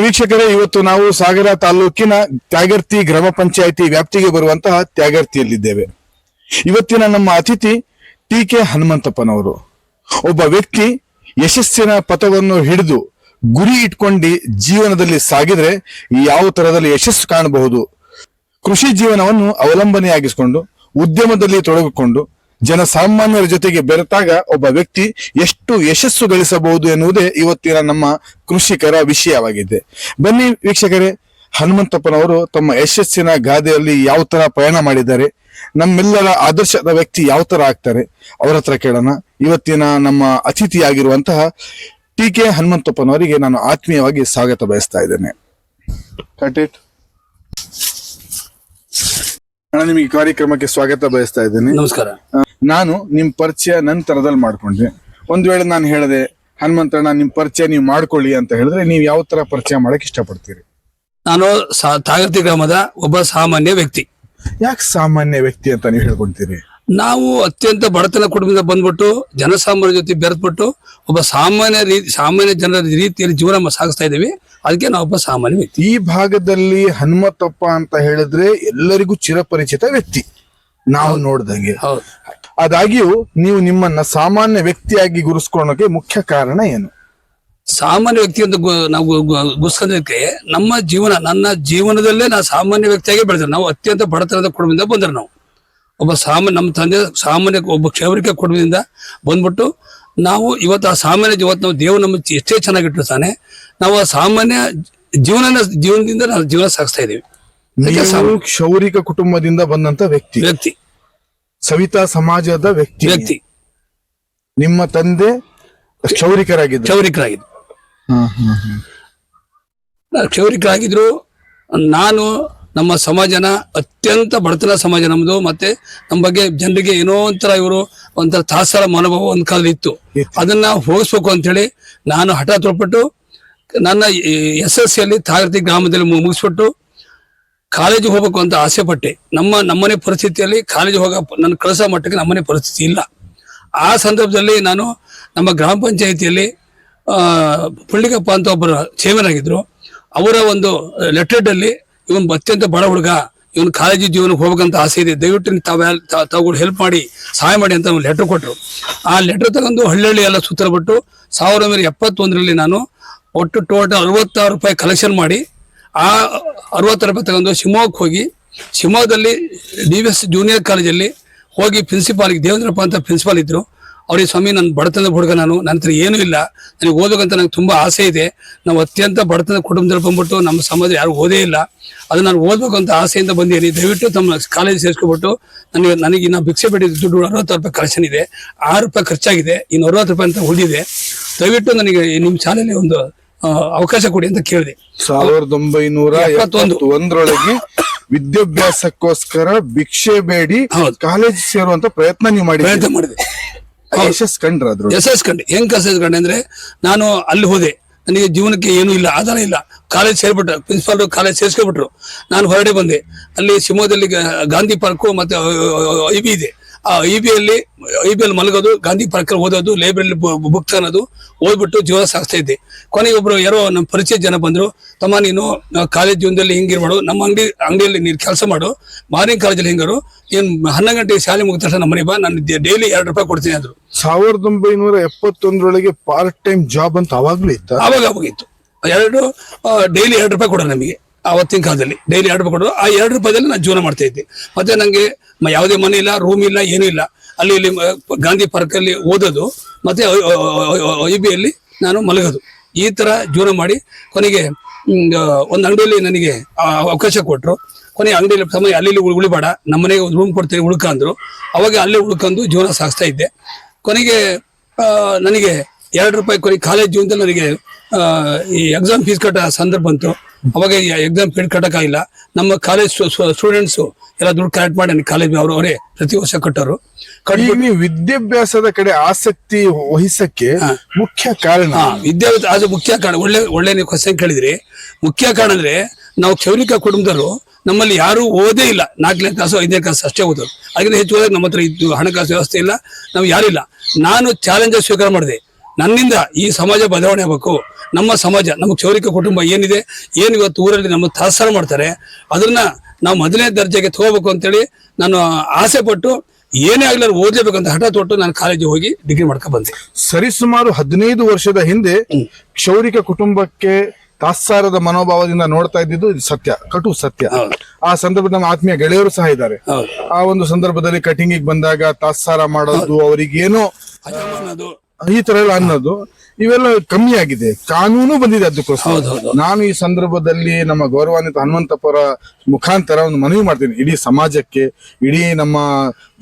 ವೀಕ್ಷಕರೇ, ಇವತ್ತು ನಾವು ಸಾಗರ ತಾಲೂಕಿನ ತ್ಯಾಗರ್ತಿ ಗ್ರಾಮ ಪಂಚಾಯಿತಿ ವ್ಯಾಪ್ತಿಗೆ ಬರುವಂತಹ ತ್ಯಾಗರ್ತಿಯಲ್ಲಿದ್ದೇವೆ. ಇವತ್ತಿನ ನಮ್ಮ ಅತಿಥಿ ಟಿ.ಕೆ. ಹನುಮಂತಪ್ಪನವರು. ಒಬ್ಬ ವ್ಯಕ್ತಿ ಯಶಸ್ಸಿನ ಪಥವನ್ನು ಹಿಡಿದು ಗುರಿ ಇಟ್ಕೊಂಡು ಜೀವನದಲ್ಲಿ ಸಾಗಿದ್ರೆ ಯಾವ ತರದಲ್ಲಿ ಯಶಸ್ಸು ಕಾಣಬಹುದು. ಕೃಷಿ ಜೀವನವನ್ನು ಅವಲಂಬನೆಯಾಗಿಸಿಕೊಂಡು ಉದ್ಯಮದಲ್ಲಿ ತೊಡಗಿಕೊಂಡು ಜನಸಾಮಾನ್ಯರ ಜೊತೆಗೆ ಬೆರೆತಾಗ ಒಬ್ಬ ವ್ಯಕ್ತಿ ಎಷ್ಟು ಯಶಸ್ಸು ಗಳಿಸಬಹುದು ಎನ್ನುವುದೇ ಇವತ್ತಿನ ನಮ್ಮ ಕೃಷಿಕರ ವಿಷಯವಾಗಿದೆ. ಬನ್ನಿ ವೀಕ್ಷಕರೇ, ಹನುಮಂತಪ್ಪನವರು ತಮ್ಮ ಯಶಸ್ಸಿನ ಗಾದೆಯಲ್ಲಿ ಯಾವ ತರ ಪ್ರಯಾಣ ಮಾಡಿದ್ದಾರೆ, ನಮ್ಮೆಲ್ಲರ ಆದರ್ಶದ ವ್ಯಕ್ತಿ ಯಾವ ತರ ಆಗ್ತಾರೆ, ಅವರ ಹತ್ರ ಕೇಳೋಣ. ಇವತ್ತಿನ ನಮ್ಮ ಅತಿಥಿಯಾಗಿರುವಂತಹ ಟಿ.ಕೆ. ಹನುಮಂತಪ್ಪನವರಿಗೆ ನಾನು ಆತ್ಮೀಯವಾಗಿ ಸ್ವಾಗತ ಬಯಸ್ತಾ ಇದ್ದೇನೆ. ನಿಮಗೆ ಕಾರ್ಯಕ್ರಮಕ್ಕೆ ಸ್ವಾಗತ ಬಯಸ್ತಾ ಇದ್ದೇನೆ. ನಮಸ್ಕಾರ. ನಾನು ನಿಮ್ ಪರಿಚಯ ನಂತರದಲ್ಲಿ ಮಾಡ್ಕೊಂಡೆ. ಒಂದ್ ವೇಳೆ ನಾನು ಹೇಳಿದೆ ಹನುಮಂತಣ್ಣ ನಿಮ್ ಪರಿಚಯ ನೀವು ಮಾಡ್ಕೊಳ್ಳಿ ಅಂತ ಹೇಳಿದ್ರೆ ನೀವು ಯಾವ ತರ ಪರಿಚಯ ಮಾಡಕ್ ಇಷ್ಟಪಡ್ತೀರಿ? ನಾನು ತ್ಯಾಗರ್ತಿ ಗ್ರಾಮದ ಒಬ್ಬ ಸಾಮಾನ್ಯ ವ್ಯಕ್ತಿ. ಯಾಕೆ ಸಾಮಾನ್ಯ ವ್ಯಕ್ತಿ ಅಂತ ನೀವು ಹೇಳ್ಕೊಂತೀರಿ? ನಾವು ಅತ್ಯಂತ ಬಡತನ ಕುಟುಂಬದಿಂದ ಬಂದ್ಬಿಟ್ಟು ಜನಸಾಮಾನ್ಯರ ಜೊತೆ ಬೆರೆತ್ಬಿಟ್ಟು ಒಬ್ಬ ಸಾಮಾನ್ಯ ಜನರ ರೀತಿಯಲ್ಲಿ ಜೀವನ ಸಾಗಿಸ್ತಾ ಇದ್ದೀವಿ. ಅದಕ್ಕೆ ನಾವು ಒಬ್ಬ ಸಾಮಾನ್ಯ ವ್ಯಕ್ತಿ. ಈ ಭಾಗದಲ್ಲಿ ಹನುಮಂತಪ್ಪ ಅಂತ ಹೇಳಿದ್ರೆ ಎಲ್ಲರಿಗೂ ಚಿರಪರಿಚಿತ ವ್ಯಕ್ತಿ ನಾವು ನೋಡ್ದಂಗೆ. ಆದಾಗ್ಯೂ ನೀವು ನಿಮ್ಮನ್ನ ಸಾಮಾನ್ಯ ವ್ಯಕ್ತಿಯಾಗಿ ಗುರುಸ್ಕೊಳ್ಳೋಕೆ ಮುಖ್ಯ ಕಾರಣ ಏನು? ಸಾಮಾನ್ಯ ವ್ಯಕ್ತಿ ಅಂತ ನಾವು ಗುರುಸ್ಕೊಂಡಕ್ಕೆ ನನ್ನ ಜೀವನದಲ್ಲೇ ನಾವು ಸಾಮಾನ್ಯ ವ್ಯಕ್ತಿಯಾಗಿ ಬೆಳೆದ್ರೆ. ನಾವು ಅತ್ಯಂತ ಬಡತನದ ಕುಟುಂಬದಿಂದ ಬಂದ್ರೆ ನಾವು ಒಬ್ಬ ನಮ್ಮ ತಂದೆ ಸಾಮಾನ್ಯ ಒಬ್ಬ ಕ್ಷೌರಿಕ ಕುಟುಂಬದಿಂದ ಬಂದ್ಬಿಟ್ಟು ನಾವು ಇವತ್ತು ಆ ಸಾಮಾನ್ಯ ನಾವು ದೇವರು ನಮ್ಮ ಎಷ್ಟೇ ಚೆನ್ನಾಗಿಟ್ಟಿರ್ತಾನೆ, ನಾವು ಆ ಸಾಮಾನ್ಯ ಜೀವನದಿಂದ ನಾವು ಜೀವನ ಸಾಗಿಸ್ತಾ ಇದೀವಿ. ಕ್ಷೌರಿಕ ಕುಟುಂಬದಿಂದ ಬಂದಂತ ವ್ಯಕ್ತಿ ಸವಿತಾ ಸಮಾಜದ ವ್ಯಕ್ತಿ. ನಿಮ್ಮ ತಂದೆ ಕ್ಷೌರಿಕರಾಗಿದ್ರು. ನಾನು ನಮ್ಮ ಸಮಾಜನ ಅತ್ಯಂತ ಬಡತನ ಸಮಾಜ ನಮ್ದು. ಮತ್ತೆ ನಮ್ಮ ಬಗ್ಗೆ ಜನರಿಗೆ ಏನೋ ಒಂಥರ ತಾತ್ಸಾರ ಮನೋಭಾವ ಒಂದ್ ಕಾಲದಲ್ಲಿ ಇತ್ತು. ಅದನ್ನ ಹೋಗಿಸ್ಬೇಕು ಅಂತ ಹೇಳಿ ನಾನು ಹಠ ತೊಳ್ಬಿಟ್ಟು ನನ್ನ SSLC ತ್ಯಾಗರ್ತಿ ಗ್ರಾಮದಲ್ಲಿ ಮುಗಿಸ್ಬಿಟ್ಟು ಕಾಲೇಜಿಗೆ ಹೋಗ್ಬೇಕು ಅಂತ ಆಸೆ ಪಟ್ಟೆ. ನಮ್ಮನೆ ಪರಿಸ್ಥಿತಿಯಲ್ಲಿ ಕಾಲೇಜಿಗೆ ನನ್ನ ಕಳಿಸೋ ಮಟ್ಟಕ್ಕೆ ನಮ್ಮನೆ ಪರಿಸ್ಥಿತಿ ಇಲ್ಲ. ಆ ಸಂದರ್ಭದಲ್ಲಿ ನಾನು ನಮ್ಮ ಗ್ರಾಮ ಪಂಚಾಯಿತಿಯಲ್ಲಿ ಪುಳ್ಳಿಗಪ್ಪ ಅಂತ ಒಬ್ಬರು ಚೇರ್ಮನ್ ಆಗಿದ್ರು. ಅವರ ಒಂದು ಲೆಟರ್ ಅಲ್ಲಿ ಇವನ್ ಅತ್ಯಂತ ಬಡ ಹುಡುಗ, ಇವನ್ ಕಾಲೇಜು ಜೀವನಕ್ಕೆ ಹೋಗ್ಬೇಕಂತ ಆಸೆ ಇದೆ, ದಯವಿಟ್ಟು ತಾವು ಹೆಲ್ಪ್ ಮಾಡಿ ಸಹಾಯ ಮಾಡಿ ಅಂತ ಒಂದು ಲೆಟರ್ ಕೊಟ್ಟರು. ಆ ಲೆಟರ್ ತಗೊಂಡು ಹಳ್ಳಿ ಎಲ್ಲ ಸುತ್ತಲ್ಬಿಟ್ಟು 1971ರಲ್ಲಿ ನಾನು ಒಟ್ಟು ಟೋಟಲ್ 66 ರೂಪಾಯಿ ಕಲೆಕ್ಷನ್ ಮಾಡಿ ಆ 60 ರೂಪಾಯಿ ತಗೊಂಡು ಶಿವಮೊಗ್ಗಕ್ಕೆ ಹೋಗಿ, ಶಿವಮೊಗ್ಗದಲ್ಲಿ DVS ಜೂನಿಯರ್ ಕಾಲೇಜಲ್ಲಿ ಹೋಗಿ ಪ್ರಿನ್ಸಿಪಾಲ್ಗೆ ದೇವೇಂದ್ರಪ್ಪ ಅಂತ ಪ್ರಿನ್ಸಿಪಾಲ್ ಇದ್ರು. ಅವ್ರಿಗೆ ಸ್ವಾಮಿ, ನನ್ನ ಬಡತನದ ಹುಡುಗ, ನನ್ನ ಹತ್ರ ಏನೂ ಇಲ್ಲ, ನನಗೆ ಓದೋಕಂತ ನಂಗೆ ತುಂಬಾ ಆಸೆ ಇದೆ. ನಾವು ಅತ್ಯಂತ ಬಡತನ ಕುಟುಂಬದಲ್ಲಿ ಬಂದ್ಬಿಟ್ಟು ನಮ್ಮ ಸಮಾಜ ಯಾರು ಓದೇ ಇಲ್ಲ, ಅದು ನಾನು ಓದ್ಬೇಕು ಅಂತ ಆಸೆಯಿಂದ ಬಂದಿದ್ದೀನಿ. ದಯವಿಟ್ಟು ತಮ್ಮ ಕಾಲೇಜ್ ಸೇರಿಸ್ಕೊಬಿಟ್ಟು ನನಗೆ ಇನ್ನು ಭಿಕ್ಷೆ ಬೇಡಿದ ದುಡ್ಡು 60 ರೂಪಾಯಿ ಕಲೆಕ್ಷನ್ ಇದೆ, 6 ರೂಪಾಯಿ ಖರ್ಚಾಗಿದೆ, ಇನ್ನು 60 ರೂಪಾಯಿ ಅಂತ ಉಳಿದಿದೆ. ದಯವಿಟ್ಟು ನನಗೆ ನಿಮ್ಮ ಶಾಲೆಯಲ್ಲಿ ಒಂದು ಅವಕಾಶ ಕೊಡಿ ಅಂತ ಕೇಳಿದೆ. 1971ರೊಳಗೆ ವಿದ್ಯಾಭ್ಯಾಸಕ್ಕೋಸ್ಕರ ಭಿಕ್ಷೆ ಬೇಡಿ ಕಾಲೇಜ್ ಸೇರುವಂತ ಪ್ರಯತ್ನ ನೀವು ಮಾಡಿದೆ. ಯಶಸ್ ಕಂಡ್ರೆ ಹೆಂಗ್ ಯಶಸ್ ಕಂಡೆ ಅಂದ್ರೆ, ನಾನು ಅಲ್ಲಿ ಹೋದೆ, ನನಗೆ ಜೀವನಕ್ಕೆ ಏನು ಇಲ್ಲ, ಆಧಾರ ಇಲ್ಲ. ಕಾಲೇಜ್ ಸೇರ್ಬಿಟ್ರು, ಪ್ರಿನ್ಸಿಪಾಲ್ ಕಾಲೇಜ್ ಸೇರ್ಸ್ಕೊಬಿಟ್ರು. ನಾನು ಹೊರಡೆ ಬಂದೆ. ಅಲ್ಲಿ ಶಿವಮೊಗ್ಗದಲ್ಲಿ ಗಾಂಧಿ ಪಾರ್ಕು ಮತ್ತೆ IB ಇದೆ. ಆ IB ಅಲ್ಲಿ ಮಲಗೋದು, ಗಾಂಧಿ ಪಾರ್ಕ್ ಅಲ್ಲಿ ಓದೋದು, ಲೈಬ್ರರಿ ಬುಕ್ ತಗೋದು, ಓದ್ಬಿಟ್ಟು ಜೀವನ ಸಾಗಿಸ್ತಾ ಇದ್ದೆ. ಕೊನೆಗೆ ಒಬ್ರು ಯಾರೋ ನಮ್ಮ ಪರಿಚಯ ಜನ ಬಂದ್ರು, ತಮ್ಮ ನೀನು ಕಾಲೇಜ್ ಜೀವನದಲ್ಲಿ ಹಿಂಗಿರ್ಮಾಡು, ನಮ್ಮ ಅಂಗಡಿಯಲ್ಲಿ ನೀನು ಕೆಲಸ ಮಾಡು, ಮಾರ್ನಿಂಗ್ ಕಾಲೇಜಲ್ಲಿ ಹಿಂಗಾರು, ನೀನು 11 ಗಂಟೆಗೆ ಶಾಲೆ ಮುಗಿದ ತಕ್ಷಣ ನಮ್ಮ ಮನೆ ಬಾ, ನಾನು ಡೈಲಿ 2 ರೂಪಾಯಿ ಕೊಡ್ತೀನಿ ಅಂದ್ರು. 1971ರೊಳಗೆ ಪಾರ್ಟ್ ಟೈಮ್ ಜಾಬ್ ಅಂತ ಅವಾಗ್ಲೂ ಇತ್ತು. ಅವಾಗಿತ್ತು ಡೈಲಿ 2 ರೂಪಾಯಿ ಕೊಡೋರು ನಮಗೆ. ಆವತ್ತಿನ ಕಾಲದಲ್ಲಿ ಡೈಲಿ 2 ರೂಪಾಯಿ ಕೊಡೋರು. ಆ 2 ರೂಪಾಯಿದಲ್ಲಿ ನಾನು ಜೀವನ ಮಾಡ್ತಾ ಇದ್ದೆ. ಮತ್ತೆ ನಂಗೆ ಯಾವುದೇ ಮನೆ ಇಲ್ಲ, ರೂಮ್ ಇಲ್ಲ, ಏನೂ ಇಲ್ಲ. ಅಲ್ಲಿ ಗಾಂಧಿ ಪಾರ್ಕ್ ಅಲ್ಲಿ ಓದೋದು, ಮತ್ತೆ IB ಅಲ್ಲಿ ನಾನು ಮಲಗೋದು, ಈ ತರ ಜೀವನ ಮಾಡಿ ಕೊನೆಗೆ ಒಂದು ಅಂಗಡಿಯಲ್ಲಿ ನನಗೆ ಅವಕಾಶ ಕೊಟ್ಟರು. ಕೊನೆಗೆ ಅಂಗಡಿಯಲ್ಲಿ ಸಮಯ ಅಲ್ಲಿ ಉಳಿಬೇಡ, ನಮ್ಮನೆಗೆ ಒಂದು ರೂಮ್ ಕೊಡ್ತೀನಿ ಉಳ್ಕ ಅಂದ್ರು. ಅವಾಗ ಅಲ್ಲೇ ಉಳ್ಕೊಂಡು ಜೀವನ ಸಾಗಿಸ್ತಾ ಇದ್ದೆ. ಕೊನೆಗೆ ನನಗೆ 2 ರೂಪಾಯಿ ಕೊನೆಗೆ ಕಾಲೇಜ್ ಜೀವನದಲ್ಲಿ ನನಗೆ ಈ ಎಕ್ಸಾಮ್ ಫೀಸ್ ಕಟ್ಟೋ ಸಂದರ್ಭ ಬಂತು. ಅವಾಗ ಎಕ್ಸಾಮ್ ಫೀಸ್ ಕಟ್ಟಕ್ಕಾಗಿಲ್ಲ. ನಮ್ಮ ಕಾಲೇಜ್ ಸ್ಟೂಡೆಂಟ್ಸ್ ಎಲ್ಲ ದುಡ್ಡು ಕಲೆಕ್ಟ್ ಮಾಡಿ ನನಗೆ ಕಾಲೇಜ್ ಅವರೇ ಪ್ರತಿ ವರ್ಷ ಕಟ್ಟೋರು. ವಿದ್ಯಾಭ್ಯಾಸದ ಕಡೆ ಆಸಕ್ತಿ ವಹಿಸಕ್ಕೆ ಮುಖ್ಯ ಕಾರಣ ವಿದ್ಯಾಭ್ಯಾಸ ಮುಖ್ಯ ಕಾರಣ. ಒಳ್ಳೆ ನೀವು ಕ್ವಶನ್ ಕೇಳಿದ್ರಿ. ಮುಖ್ಯ ಕಾರಣ ಅಂದ್ರೆ ನಾವು ಕ್ಷೌರಿಕ ಕುಟುಂಬದವರು, ನಮ್ಮಲ್ಲಿ ಯಾರು ಓದೇ ಇಲ್ಲ, 4ನೇ ಕ್ಲಾಸು 5ನೇ ಕ್ಲಾಸ್ ಅಷ್ಟೇ ಓದೋದು. ಅದಕ್ಕಿಂತ ಹೆಚ್ಚು ಓದೋದು ನಮ್ಮ ಹತ್ರ ಇದ್ದು ಹಣಕಾಸು ವ್ಯವಸ್ಥೆ ಇಲ್ಲ, ನಾವು ಯಾರಿಲ್ಲ. ನಾನು ಚಾಲೆಂಜ್ ಸ್ವೀಕಾರ ಮಾಡಿದೆ. ನನ್ನಿಂದ ಈ ಸಮಾಜ ಬದಲಾವಣೆ ಆಗಬೇಕು. ನಮ್ಮ ಸಮಾಜ, ನಮ್ಮ ಕ್ಷೌರಿಕ ಕುಟುಂಬ ಏನಿದೆ, ಏನು ಇವತ್ತು ಊರಲ್ಲಿ ನಮ್ಮ ತಾತ್ಸಾರ ಮಾಡ್ತಾರೆ, ಅದನ್ನ ನಾವು ಮೊದಲನೇ ದರ್ಜೆಗೆ ತಗೋಬೇಕು ಅಂತೇಳಿ ನಾನು ಆಸೆ ಪಟ್ಟು ಏನೇ ಆಗ್ಲಾರು ಓದ್ಲೇಬೇಕಂತ ಹಠ ತೊಟ್ಟು ನಾನು ಕಾಲೇಜಿಗೆ ಹೋಗಿ ಡಿಗ್ರಿ ಮಾಡ್ಕೊಂಡ್ ಬಂದೆ. ಸರಿಸುಮಾರು 15 ವರ್ಷದ ಹಿಂದೆ ಕ್ಷೌರಿಕ ಕುಟುಂಬಕ್ಕೆ ತಾತ್ಸಾರದ ಮನೋಭಾವದಿಂದ ನೋಡ್ತಾ ಇದ್ದಿದ್ದು ಇದು ಸತ್ಯ, ಕಟು ಸತ್ಯ. ಆ ಸಂದರ್ಭದಲ್ಲಿ ನಮ್ಮ ಆತ್ಮೀಯ ಗೆಳೆಯರು ಸಹ ಇದ್ದಾರೆ. ಆ ಒಂದು ಸಂದರ್ಭದಲ್ಲಿ ಕಟಿಂಗ್ ಬಂದಾಗ ತಾತ್ಸಾರ ಮಾಡೋದು, ಅವರಿಗೇನೋ ಈ ತರ ಎಲ್ಲ ಅನ್ನೋದು ಇವೆಲ್ಲ ಕಮ್ಮಿ ಆಗಿದೆ. ಕಾನೂನು ಬಂದಿದೆ ಅದಕ್ಕೋಸ್ಕರ. ನಾನು ಈ ಸಂದರ್ಭದಲ್ಲಿ ನಮ್ಮ ಗೌರವಾನ್ವಿತ ಹನುಮಂತಪ್ಪರ ಮುಖಾಂತರ ಒಂದು ಮನವಿ ಮಾಡ್ತೀನಿ ಇಡೀ ಸಮಾಜಕ್ಕೆ, ಇಡೀ ನಮ್ಮ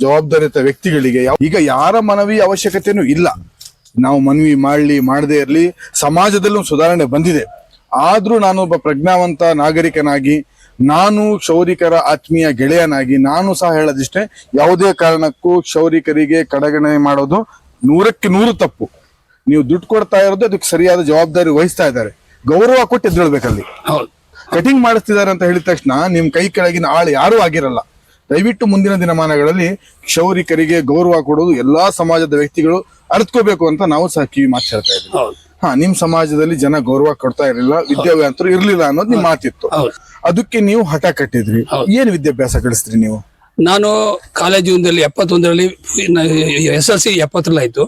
ಜವಾಬ್ದಾರಿತ ವ್ಯಕ್ತಿಗಳಿಗೆ. ಈಗ ಯಾರ ಮನವಿ ಅವಶ್ಯಕತೆನೂ ಇಲ್ಲ. ನಾವು ಮನವಿ ಮಾಡದೇ ಇರಲಿ, ಸಮಾಜದಲ್ಲೂ ಸುಧಾರಣೆ ಬಂದಿದೆ. ಆದ್ರೂ ನಾನೊಬ್ಬ ಪ್ರಜ್ಞಾವಂತ ನಾಗರಿಕನಾಗಿ, ನಾನು ಕ್ಷೌರಿಕರ ಆತ್ಮೀಯ ಗೆಳೆಯನಾಗಿ ನಾನು ಸಹ ಹೇಳೋದಿಷ್ಟೇ, ಯಾವುದೇ ಕಾರಣಕ್ಕೂ ಕ್ಷೌರಿಕರಿಗೆ ಕಡೆಗಣನೆ ಮಾಡೋದು 100ಕ್ಕೆ 100 ತಪ್ಪು. ನೀವು ದುಡ್ಡು ಕೊಡ್ತಾ ಇರೋದು ಅದಕ್ಕೆ ಸರಿಯಾದ ಜವಾಬ್ದಾರಿ ವಹಿಸ್ತಾ ಇದ್ದಾರೆ, ಗೌರವ ಕೊಟ್ಟು ಎದ್ದೇಳ್ಬೇಕಲ್ಲಿ. ಕಟಿಂಗ್ ಮಾಡಿಸ್ತಿದ್ದಾರೆ ಅಂತ ಹೇಳಿದ ತಕ್ಷಣ ನಿಮ್ ಕೈ ಕೆಳಗಿನ ಆಳು ಯಾರೂ ಆಗಿರಲ್ಲ. ದಯವಿಟ್ಟು ಮುಂದಿನ ದಿನಮಾನಗಳಲ್ಲಿ ಕ್ಷೌರಿಕರಿಗೆ ಗೌರವ ಕೊಡೋದು ಎಲ್ಲಾ ಸಮಾಜದ ವ್ಯಕ್ತಿಗಳು ಅರ್ಥಕೋಬೇಕು ಅಂತ ನಾವು ಸಹ ಕಿವಿ ಮಾತು ಹೇಳ್ತಾ ಇದ್ದೀವಿ. ನಿಮ್ ಸಮಾಜದಲ್ಲಿ ಜನ ಗೌರವ ಕೊಡ್ತಾ ಇರಲಿಲ್ಲ, ವಿದ್ಯಾಭ್ಯಾಸರು ಇರ್ಲಿಲ್ಲ ಅನ್ನೋದು ನಿಮ್ ಮಾತಿತ್ತು. ಅದಕ್ಕೆ ನೀವು ಹಠ ಕಟ್ಟಿದ್ರಿ. ಏನ್ ವಿದ್ಯಾಭ್ಯಾಸ ಕಳಿಸ್ತೀರಿ ನೀವು? ನಾನು ಕಾಲೇಜ್ ಜೀವನದಲ್ಲಿ 71ರಲ್ಲಿ SLC 70 ಆಯ್ತು.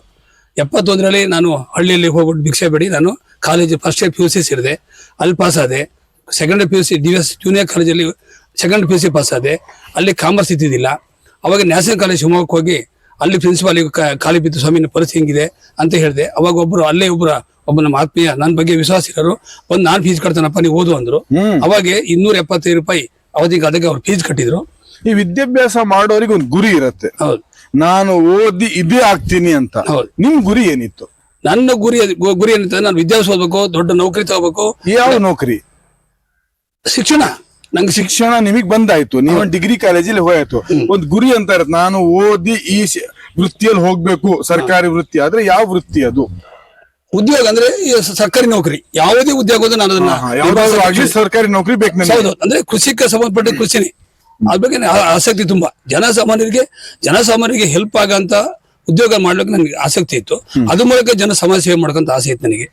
71ರಲ್ಲಿ ನಾನು ಹಳ್ಳಿಯಲ್ಲಿ ಹೋಗ್ಬಿಟ್ಟು ಭಿಕ್ಷೆ ಬೇಡಿ ನಾನು ಕಾಲೇಜ್ ಫಸ್ಟ್ ಇಯರ್ PUC ಸೇರಿದೆ. ಅಲ್ಲಿ ಪಾಸ್ ಆದೆ. ಸೆಕೆಂಡ್ PUC DVS ಜೂನಿಯರ್ ಕಾಲೇಜಲ್ಲಿ ಸೆಕೆಂಡ್ PUC ಪಾಸ್ ಆದೆ. ಅಲ್ಲಿ ಕಾಮರ್ಸ್ ಇದ್ದಿದ್ದಿಲ್ಲ. ಅವಾಗ ನ್ಯಾಷನಲ್ ಕಾಲೇಜ್ ಶಿವಮೊಗ್ಗಕ್ಕೆ ಹೋಗಿ ಅಲ್ಲಿ ಪ್ರಿನ್ಸಿಪಾಲ್ ಖಾಲಿ ಬಿದ್ದು, ಸ್ವಾಮಿ ಪರಿಸ್ಥಿತಿ ಹೆಂಗಿದೆ ಅಂತ ಹೇಳಿದೆ. ಅವಾಗ ಒಬ್ಬ ನಮ್ಮ ಆತ್ಮೀಯ ನನ್ನ ಬಗ್ಗೆ ವಿಶ್ವಾಸ ಇರೋರು ಒಂದು ನಾನು ಫೀಸ್ ಕಟ್ತಾನಪ್ಪ ನೀವು ಓದು ಅಂದ್ರು. ಅವಾಗ 275 ರೂಪಾಯಿ ಅವಧಿಗೆ ಅದಕ್ಕೆ ಅವ್ರು ಫೀಸ್ ಕಟ್ಟಿದ್ರು. ಈ ವಿದ್ಯಾಭ್ಯಾಸ ಮಾಡೋರಿಗೆ ಒಂದು ಗುರಿ ಇರುತ್ತೆ, ನಾನು ಓದಿ ಇದೇ ಆಗ್ತೀನಿ ಅಂತ. ನಿಮ್ ಗುರಿ ಏನಿತ್ತು? ನನ್ನ ಗುರಿ ಏನಿತ್ತು, ನಾನು ವಿದ್ಯಾಭ್ಯಾಸ ಓದ್ಬೇಕು, ದೊಡ್ಡ ನೌಕರಿ ತಗೋಬೇಕು. ಯಾವ ನೌಕರಿ? ಶಿಕ್ಷಣ. ನಂಗೆ ಶಿಕ್ಷಣ ನಿಮಗ್ ಬಂದಾಯ್ತು, ನೀವು ಡಿಗ್ರಿ ಕಾಲೇಜಲ್ಲಿ ಹೋಯ್ತು. ಒಂದು ಗುರಿ ಅಂತ ಇರತ್ತೆ, ನಾನು ಓದಿ ಈ ವೃತ್ತಿಯಲ್ಲಿ ಹೋಗ್ಬೇಕು, ಸರ್ಕಾರಿ ವೃತ್ತಿ. ಆದ್ರೆ ಯಾವ ವೃತ್ತಿ ಅದು? ಉದ್ಯೋಗ ಅಂದ್ರೆ ಸರ್ಕಾರಿ ನೌಕರಿ. ಯಾವುದೇ ಉದ್ಯೋಗ ನಾನು ಅದನ್ನ ಸರ್ಕಾರಿ ನೌಕರಿ ಬೇಕು. ಅಂದ್ರೆ ಕೃಷಿಗೆ ಸಂಬಂಧಪಟ್ಟ ಕೃಷಿನೇ. ಅದ್ರ ಬಗ್ಗೆ ಆಸಕ್ತಿ ತುಂಬಾ. ಜನಸಾಮಾನ್ಯರಿಗೆ ಹೆಲ್ಪ್ ಆಗಂತ ಉದ್ಯೋಗ ಮಾಡ್ಲಿಕ್ಕೆ ನನಗೆ ಆಸಕ್ತಿ ಇತ್ತು. ಅದ್ರ ಮೂಲಕ ಸಮಾಜ ಸೇವೆ ಮಾಡ್ಕೊಂತ ಆಸೆ ಇತ್ತು ನನಗೆ.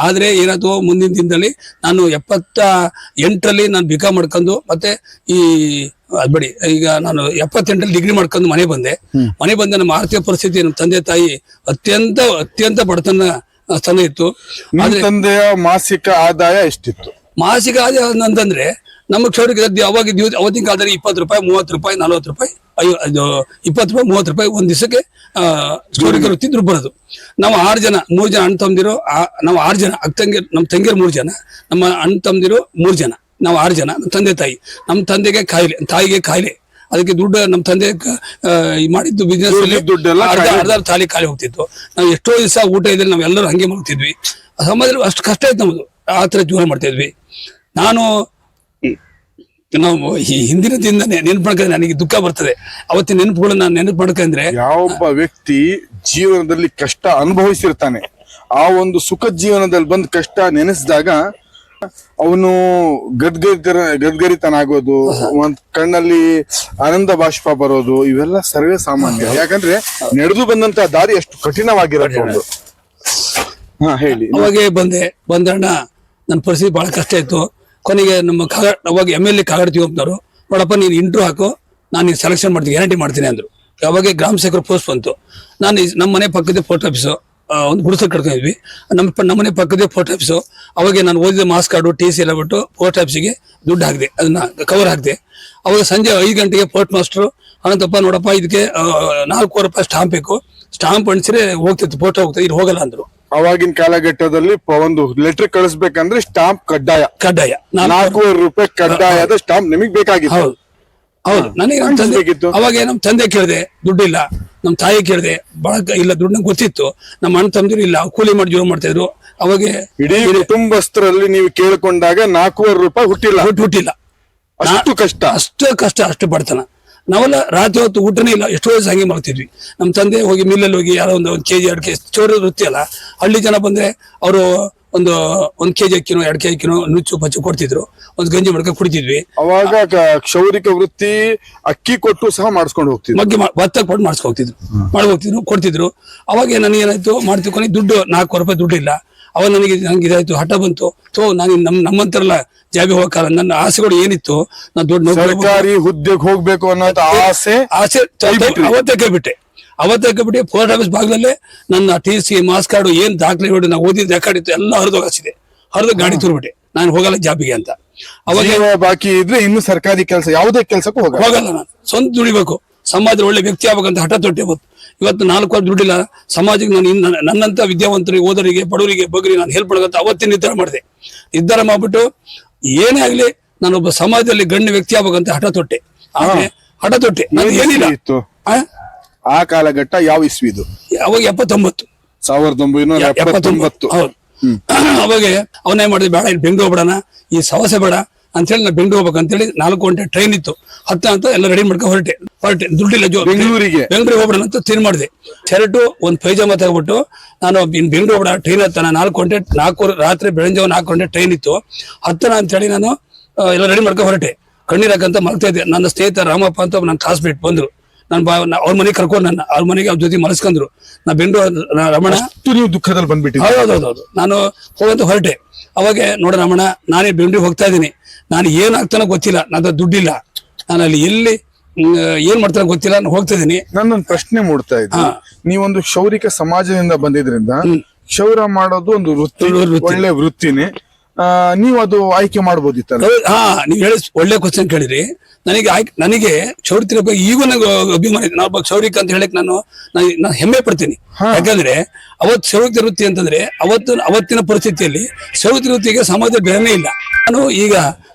ಆದ್ರೆ ಏನಾಯ್ತು, ಮುಂದಿನ ದಿನದಲ್ಲಿ ನಾನು 78ರಲ್ಲಿ ನಾನು BCom ಮಾಡ್ಕೊಂಡು ಮತ್ತೆ ಈಗ ನಾನು 78ರಲ್ಲಿ ಡಿಗ್ರಿ ಮಾಡ್ಕೊಂಡು ಮನೆ ಬಂದೆ. ನಮ್ಮ ಆರ್ಥಿಕ ಪರಿಸ್ಥಿತಿ, ನಮ್ಮ ತಂದೆ ತಾಯಿ ಅತ್ಯಂತ ಬಡತನ ಸ್ಥಾನ ಇತ್ತು. ತಂದೆಯ ಮಾಸಿಕ ಆದಾಯ ಎಷ್ಟಿತ್ತು? ಮಾಸಿಕ ಆದಾಯ ಅಂತಂದ್ರೆ ನಮ್ಮ ಕ್ಷೌರಿಕ ಅವತ್ತಿನ ಕಾಲದಲ್ಲಿ 20 ರೂಪಾಯಿ, 30 ರೂಪಾಯಿ, 40 ರೂಪಾಯಿ, 20 ರೂಪಾಯಿ, 30 ರೂಪಾಯಿ ಒಂದ್ ದಿವಸಕ್ಕೆ ಕ್ಷೌರಿಕ ವೃತ್ತಿ ಬರೋದು. ನಾವು 3 ಜನ ಅಣ್ಣ ತಮ್ಮದಿರು. ನಾವು 6 ಜನ ನಮ್ಮ ತಂಗಿಯರು 3 ಜನ, ನಮ್ಮ ಅಣ್ಣ ತಮ್ಮದಿರು 3 ಜನ, ನಾವು 6 ಜನ. ನಮ್ಮ ತಂದೆ ತಾಯಿ, ನಮ್ಮ ತಂದೆಗೆ ಕಾಯಿಲೆ, ತಾಯಿಗೆ ಕಾಯಿಲೆ. ಅದಕ್ಕೆ ದುಡ್ಡು ನಮ್ಮ ತಂದೆ ಮಾಡಿದ್ದು ಬಿಸ್ನೆಸ್ ಅರ್ಧ ತಾಲಿ ಖಾಲಿ ಹೋಗ್ತಿತ್ತು. ನಾವು ಎಷ್ಟೋ ದಿವಸ ಊಟ ಇದ್ರೆ ನಾವೆಲ್ಲರೂ ಹಂಗೆ ಮಾಡ್ತಿದ್ವಿ. ಸಮಾಜದಲ್ಲಿ ಅಷ್ಟು ಕಷ್ಟ ಇತ್ತು ನಮ್ದು. ಆ ತರ ಜೀವನ ಮಾಡ್ತಾ ಇದ್ವಿ. ನಾವು ಈ ಹಿಂದಿನ ದಿನನೇ ನೆನಪು ಮಾಡ್ಕೊಂಡ್ರೆ ನನಗೆ ದುಃಖ ಬರ್ತದೆ. ಅವತ್ತಿನ ನೆನಪುಗಳನ್ನ ನಾನು ನೆನಪು ಮಾಡ್ಕೊಂಡ್ರೆ, ಯಾವೊಬ್ಬ ವ್ಯಕ್ತಿ ಜೀವನದಲ್ಲಿ ಕಷ್ಟ ಅನುಭವಿಸಿರ್ತಾನೆ, ಆ ಒಂದು ಸುಖ ಜೀವನದಲ್ಲಿ ಬಂದ್ ಕಷ್ಟ ನೆನೆಸಿದಾಗ ಅವನು ಗದ್ಗರಿತನಾಗೋದು, ಒಂದ್ ಕಣ್ಣಲ್ಲಿ ಆನಂದ ಬಾಷ್ಪ ಬರೋದು, ಇವೆಲ್ಲ ಸರ್ವೇ ಸಾಮಾನ್ಯ. ಯಾಕಂದ್ರೆ ನಡೆದು ಬಂದಂತ ದಾರಿ ಅಷ್ಟು ಕಠಿಣವಾಗಿರೋದು ಒಂದು. ಹೇಳಿ. ಅವಾಗೆ ಬಂದಣ್ಣ ನನ್ನ ಪರಿಸ್ಥಿತಿ ಬಹಳ ಕಷ್ಟ ಇತ್ತು. ಕೊನೆಗೆ ನಮ್ಮ ಅವಾಗ MLA ಕಾಗಡ ತಿಗೋಪ್ನವರು, ನೋಡಪ್ಪ ನೀನು ಇಂಟ್ರೂ ಹಾಕು, ನಾನು ಸೆಲೆಕ್ಷನ್ ಮಾಡ್ತೀನಿ, ಗ್ಯಾರಂಟಿ ಮಾಡ್ತೀನಿ ಅಂದ್ರು. ಅವಾಗ ಗ್ರಾಮ ಸೇವಕರ ಪೋಸ್ಟ್ ಬಂತು. ನಾನು ನಮ್ಮ ಮನೆ ಪಕ್ಕದ ಪೋಸ್ಟ್ ಆಫೀಸು ಒಂದು ಗುಡಿಸಲು ಕಟ್ಕೊಂಡಿದ್ವಿ. ನಮ್ಮ ಮನೆ ಪಕ್ಕದ ಪೋಸ್ಟ್ ಆಫೀಸು. ಅವಾಗ ನಾನು ಓದಿದ ಮಾಸ್ ಕಾರ್ಡು TC ಎಲ್ಲ ಬಿಟ್ಟು ಪೋಸ್ಟ್ ಆಫೀಸಿಗೆ ದುಡ್ಡು ಹಾಕಿದೆ, ಅದನ್ನ ಕವರ್ ಹಾಕಿದೆ. ಅವಾಗ ಸಂಜೆ 5 ಗಂಟೆಗೆ ಪೋಸ್ಟ್ ಮಾಸ್ಟರ್, ಅನಂತಪ್ಪ ನೋಡಪ್ಪ ಇದಕ್ಕೆ 4 ರೂಪಾಯಿ ಸ್ಟಾಂಪ್ ಬೇಕು, ಸ್ಟಾಂಪ್ ಅಣಿಸಿದ್ರೆ ಹೋಗ್ತಿತ್ತು, ಪೋಸ್ಟ್ ಹೋಗ್ತದೆ, ಇದು ಹೋಗಲ್ಲ ಅಂದ್ರು. ಅವಾಗಿನ ಕಾಲಘಟ್ಟದಲ್ಲಿ ಒಂದು ಲೆಟರ್ ಕಳಿಸ್ಬೇಕಂದ್ರೆ ಸ್ಟಾಂಪ್ ಕಡ್ಡಾಯ 4 ರೂಪಾಯಿ ಕಡ್ಡಾಯದ ಸ್ಟಾಂಪ್ ನಿಮಗ್ ಬೇಕಾಗಿತ್ತು. ಹೌದು, ನನಗೆ ಅವಾಗ ನಮ್ಮ ತಂದೆ ಕೇಳಿದೆ, ದುಡ್ಡಿಲ್ಲ. ನಮ್ಮ ತಾಯಿ ಕೇಳಿದೆ, ಬಹಳ ಇಲ್ಲ, ದುಡ್ಡು ನಂಗೆ ಗೊತ್ತಿತ್ತು. ನಮ್ಮ ಅಣ್ಣ ತಮ್ಮದಿರು ಇಲ್ಲ, ಕೂಲಿ ಮಾಡಿ ಜೀವನ ಮಾಡ್ತಾ ಇದ್ರು. ಅವಾಗ ಇಡೀ ಕುಟುಂಬಸ್ಥರಲ್ಲಿ ನೀವು ಕೇಳ್ಕೊಂಡಾಗ 4 ರೂಪಾಯಿ ಹುಟ್ಟಿಲ್ಲ. ಅಷ್ಟು ಕಷ್ಟ, ಅಷ್ಟು ಬಡತನ. ನಾವೆಲ್ಲ ರಾತ್ರಿ ಹೊತ್ತು ಊಟನೇ ಇಲ್ಲ, ಎಷ್ಟೋ ದಿವಸ ಹಂಗೆ ಮಾಡ್ತಿದ್ವಿ. ನಮ್ಮ ತಂದೆ ಹೋಗಿ ಮಿಲ್ಲಲ್ಲಿ ಹೋಗಿ ಯಾರೋ ಒಂದು KG 2 KG ಚೋರ ವೃತ್ತಿ ಅಲ್ಲ. ಹಳ್ಳಿ ಜನ ಬಂದ್ರೆ ಅವರು ಒಂದು ಕೆಜಿ ಅಕ್ಕಿನೋ 2 ಕೆಜಿ ಅಕ್ಕಿನೋ ನುಚ್ಚು ಪಚ್ಚು ಕೊಡ್ತಿದ್ರು, ಒಂದು ಗಂಜಿ ಮಾಡ್ಕೊಂಡು ಕುಡಿತಿದ್ವಿ. ಅವಾಗ ಕ್ಷೌರಿಕ ವೃತ್ತಿ ಅಕ್ಕಿ ಕೊಟ್ಟು ಸಹ ಮಾಡಿಸ್ಕೊಂಡು ಹೋಗ್ತಿದ್ರು, ಮಗ್ಗಿ ಭತ್ತ ಕೊಟ್ಟು ಮಾಡ್ಸ್ಕೊಡ್ತಿದ್ರು ಕೊಡ್ತಿದ್ರು. ಅವಾಗ ನನಗೆ ಏನಾಯ್ತು ಮಾಡ್ತಿಕೊಂಡು ದುಡ್ಡು 4 ರೂಪಾಯಿ ದುಡ್ಡಿಲ್ಲ. ಅವಾಗ ನಂಗೆ ಇದಾಯ್ತು, ಹಠ ಬಂತು. ನಾನು ನಮ್ಮಂತರಲ್ಲ ಜಾಬಿ ಹೋಗಲ್ಲ, ನನ್ನ ಆಸೆಗಳು ಏನಿತ್ತು, ನಾನು ದೊಡ್ಡ ಸರ್ಕಾರಿ ಹುದ್ದೆಗೆ ಹೋಗ್ಬೇಕು ಅನ್ನೋ ಆಸೆ ಅವತ್ತೇ ಕೈಬಿಟ್ಟೆ. ಪೋಸ್ಟ್ ಆಫೀಸ್ ಭಾಗದಲ್ಲೇ ನನ್ನ TC ಮಾಸ್ ಕಾರ್ಡು ಏನ್ ದಾಖಲೆ ನೋಡಿ ನಾವು ಓದಿದ ರೆಕಾರ್ಡ್ ಇತ್ತು ಎಲ್ಲ ಹರಿದು ಗಾಡಿ ತುರ್ಬಿಟ್ಟೆ. ನಾನು ಹೋಗಲ್ಲ ಜಾಬಿಗೆ ಅಂತ. ಅವಾಗ ಬಾಕಿ ಇದ್ರೆ ಇನ್ನು ಸರ್ಕಾರಿ ಕೆಲಸ ಯಾವುದೇ ಕೆಲಸಕ್ಕೂ ಹೋಗಲ್ಲ. ನಾನು ಸ್ವಂತ ದುಡಿಬೇಕು, ಸಮಾಜದ ಒಳ್ಳೆ ವ್ಯಕ್ತಿ ಆಗ್ಬೇಕಂತ ಹಠ ತೊಟ್ಟೆ. ಇವತ್ತು 4 ವರ್ಷ ದುಡ್ಡಿಲ್ಲ, ಸಮಾಜಕ್ಕೆ ನಾನು ನನ್ನಂತ ವಿದ್ಯಾವಂತರಿಗೆ, ಓದರಿಗೆ, ಬಡವರಿಗೆ, ಬಗ್ಗರಿಗೆ ನಾನು ಹೆಲ್ಪ್ ಮಾಡೋದಂತ ಅವತ್ತೇ ನಿರ್ಧಾರ ಮಾಡ್ಬಿಟ್ಟು ಏನೇ ಆಗ್ಲಿ ನಾನೊಬ್ಬ ಸಮಾಜದಲ್ಲಿ ಗಣ್ಯ ವ್ಯಕ್ತಿ ಆಗ್ಬೇಕಂತ ಹಠ ತೊಟ್ಟೆ. ನಾನು ಏನಿಲ್ಲ ಇತ್ತು ಆ ಕಾಲಘಟ್ಟ. ಯಾವ ಇಸ್ವಿ ಇದು? ಅವಾಗ 1979. ಹೌದು. ಅವಾಗ ಅವನೇ ಮಾಡಿದೆ, ಬೇಡ ಇಲ್ಲಿ ಬೆಂಗಳೂರು ಬೇಡಣ, ಈ ಸಮಸ್ಯೆ ಬೇಡ ಅಂತೇಳಿ ನಾನು ಬೆಂಗಳೂರು ಹೋಗ್ಬೇಕಂತೇಳಿ 4 ಗಂಟೆ ಟ್ರೈನ್ ಇತ್ತು. 10 ಅಂತ ಎಲ್ಲ ರೆಡಿ ಮಾಡ್ಕೊಂಡು ಹೊರಟೆ. ದುಡ್ಡಿಲ್ಲ, ಬೆಂಗಳೂರಿಗೆ ಹೋಗ್ಬೇಡ ಅಂತ ತೀರ್ ಮಾಡಿದೆ. ಶರ್ಟು ಒಂದು ಪೈಜಾಮ ತಗೊಬಿಟ್ಟು ನಾನು ಬೆಂಗಳೂರು ಹೋಗ್ಬೇಡ, ಟ್ರೈನ್ ಹತ್ತಾನ 4 ಗಂಟೆ, 4 ರಾತ್ರಿ ಬೆಳಂಜಾವ 4 ಗಂಟೆ ಟ್ರೈನ್ ಇತ್ತು. 10 ಅಂತೇಳಿ ನಾನು ಎಲ್ಲ ರೆಡಿ ಮಾಡ್ಕೊಂಡು ಹೊರಟೆ. ಕಣ್ಣೀರಾಕಂತ ಮಲ್ತಾ ಇದ್ದೆ. ನನ್ನ ಸ್ನೇಹಿತ ರಾಮಪ್ಪ ಅಂತ ನನ್ನ ಕ್ಲಾಸ್ಮೇಟ್ ಬಂದ್ರು. ಅವ್ರ ಮನೆಗೆ ಕರ್ಕೊಂಡು ಅವ್ರ ಮನೆಗೆ ಅವ್ರ ಜೊತೆ ಮಲಸ್ಕೊಂಡ್ರು. ನಾ ಬೆಂಗಳೂರು ರಮಣ, ನೀವು ದುಃಖದಲ್ಲಿ ಬಂದ್ಬಿಟ್ಟಿದ್ದೆ. ಹೌದೌದು. ನಾನು ಹೋಗಂತ ಹೊರಟೆ. ಅವಾಗ ನೋಡ ರಮಣ, ನಾನೇ ಬೆಂಗಳೂರಿಗೆ ಹೋಗ್ತಾ ಇದ್ದೀನಿ, ನಾನು ಏನಾಗ್ತಾನೋ ಗೊತ್ತಿಲ್ಲ, ನನ್ನ ದುಡ್ಡಿಲ್ಲ, ನಾನು ಅಲ್ಲಿ ಎಲ್ಲಿ ಏನ್ ಮಾಡ್ತಾನೋ ಗೊತ್ತಿಲ್ಲ, ನಾನು ಹೋಗ್ತಾ ಇದೀನಿ. ನನ್ನೊಂದು ಪ್ರಶ್ನೆ ಮೂಡ್ತಾ ಇದ್ದೆ, ನೀವೊಂದು ಕ್ಷೌರಿಕ ಸಮಾಜದಿಂದ ಬಂದಿದ್ರಿಂದ ಕ್ಷೌರ ಮಾಡೋದು ಒಂದು ವೃತ್ತಿ, ಒಳ್ಳೆ ವೃತ್ತಿನೇ. ನೀವು ಅದು ಆಯ್ಕೆ ಮಾಡ್ಬೋದಿತ್ತಲ್ಲ? ನೀವ್ ಹೇಳಿ ಒಳ್ಳೆ ಕ್ವಶನ್ ಕೇಳಿದ್ರಿ. ನನಗೆ ಕ್ಷೌರಿಕ ಬಗ್ಗೆ ಈಗೂ ನನಗೆ ಅಭಿಮಾನ ಇದೆ. ನಾನೊಬ್ಬ ಕ್ಷೌರಿಕ ಅಂತ ಹೇಳಕ್ ನಾನು ಹೆಮ್ಮೆ ಪಡ್ತೀನಿ. ಯಾಕಂದ್ರೆ ಅವತ್ತು ಕ್ಷೌರಿಕ ವೃತ್ತಿ ಅಂತಂದ್ರೆ ಅವತ್ತಿನ ಪರಿಸ್ಥಿತಿಯಲ್ಲಿ ಕ್ಷೌರಿಕ ವೃತ್ತಿಗೆ ಸಮಾಜದ ಬೆಲೆನೇ ಇಲ್ಲ.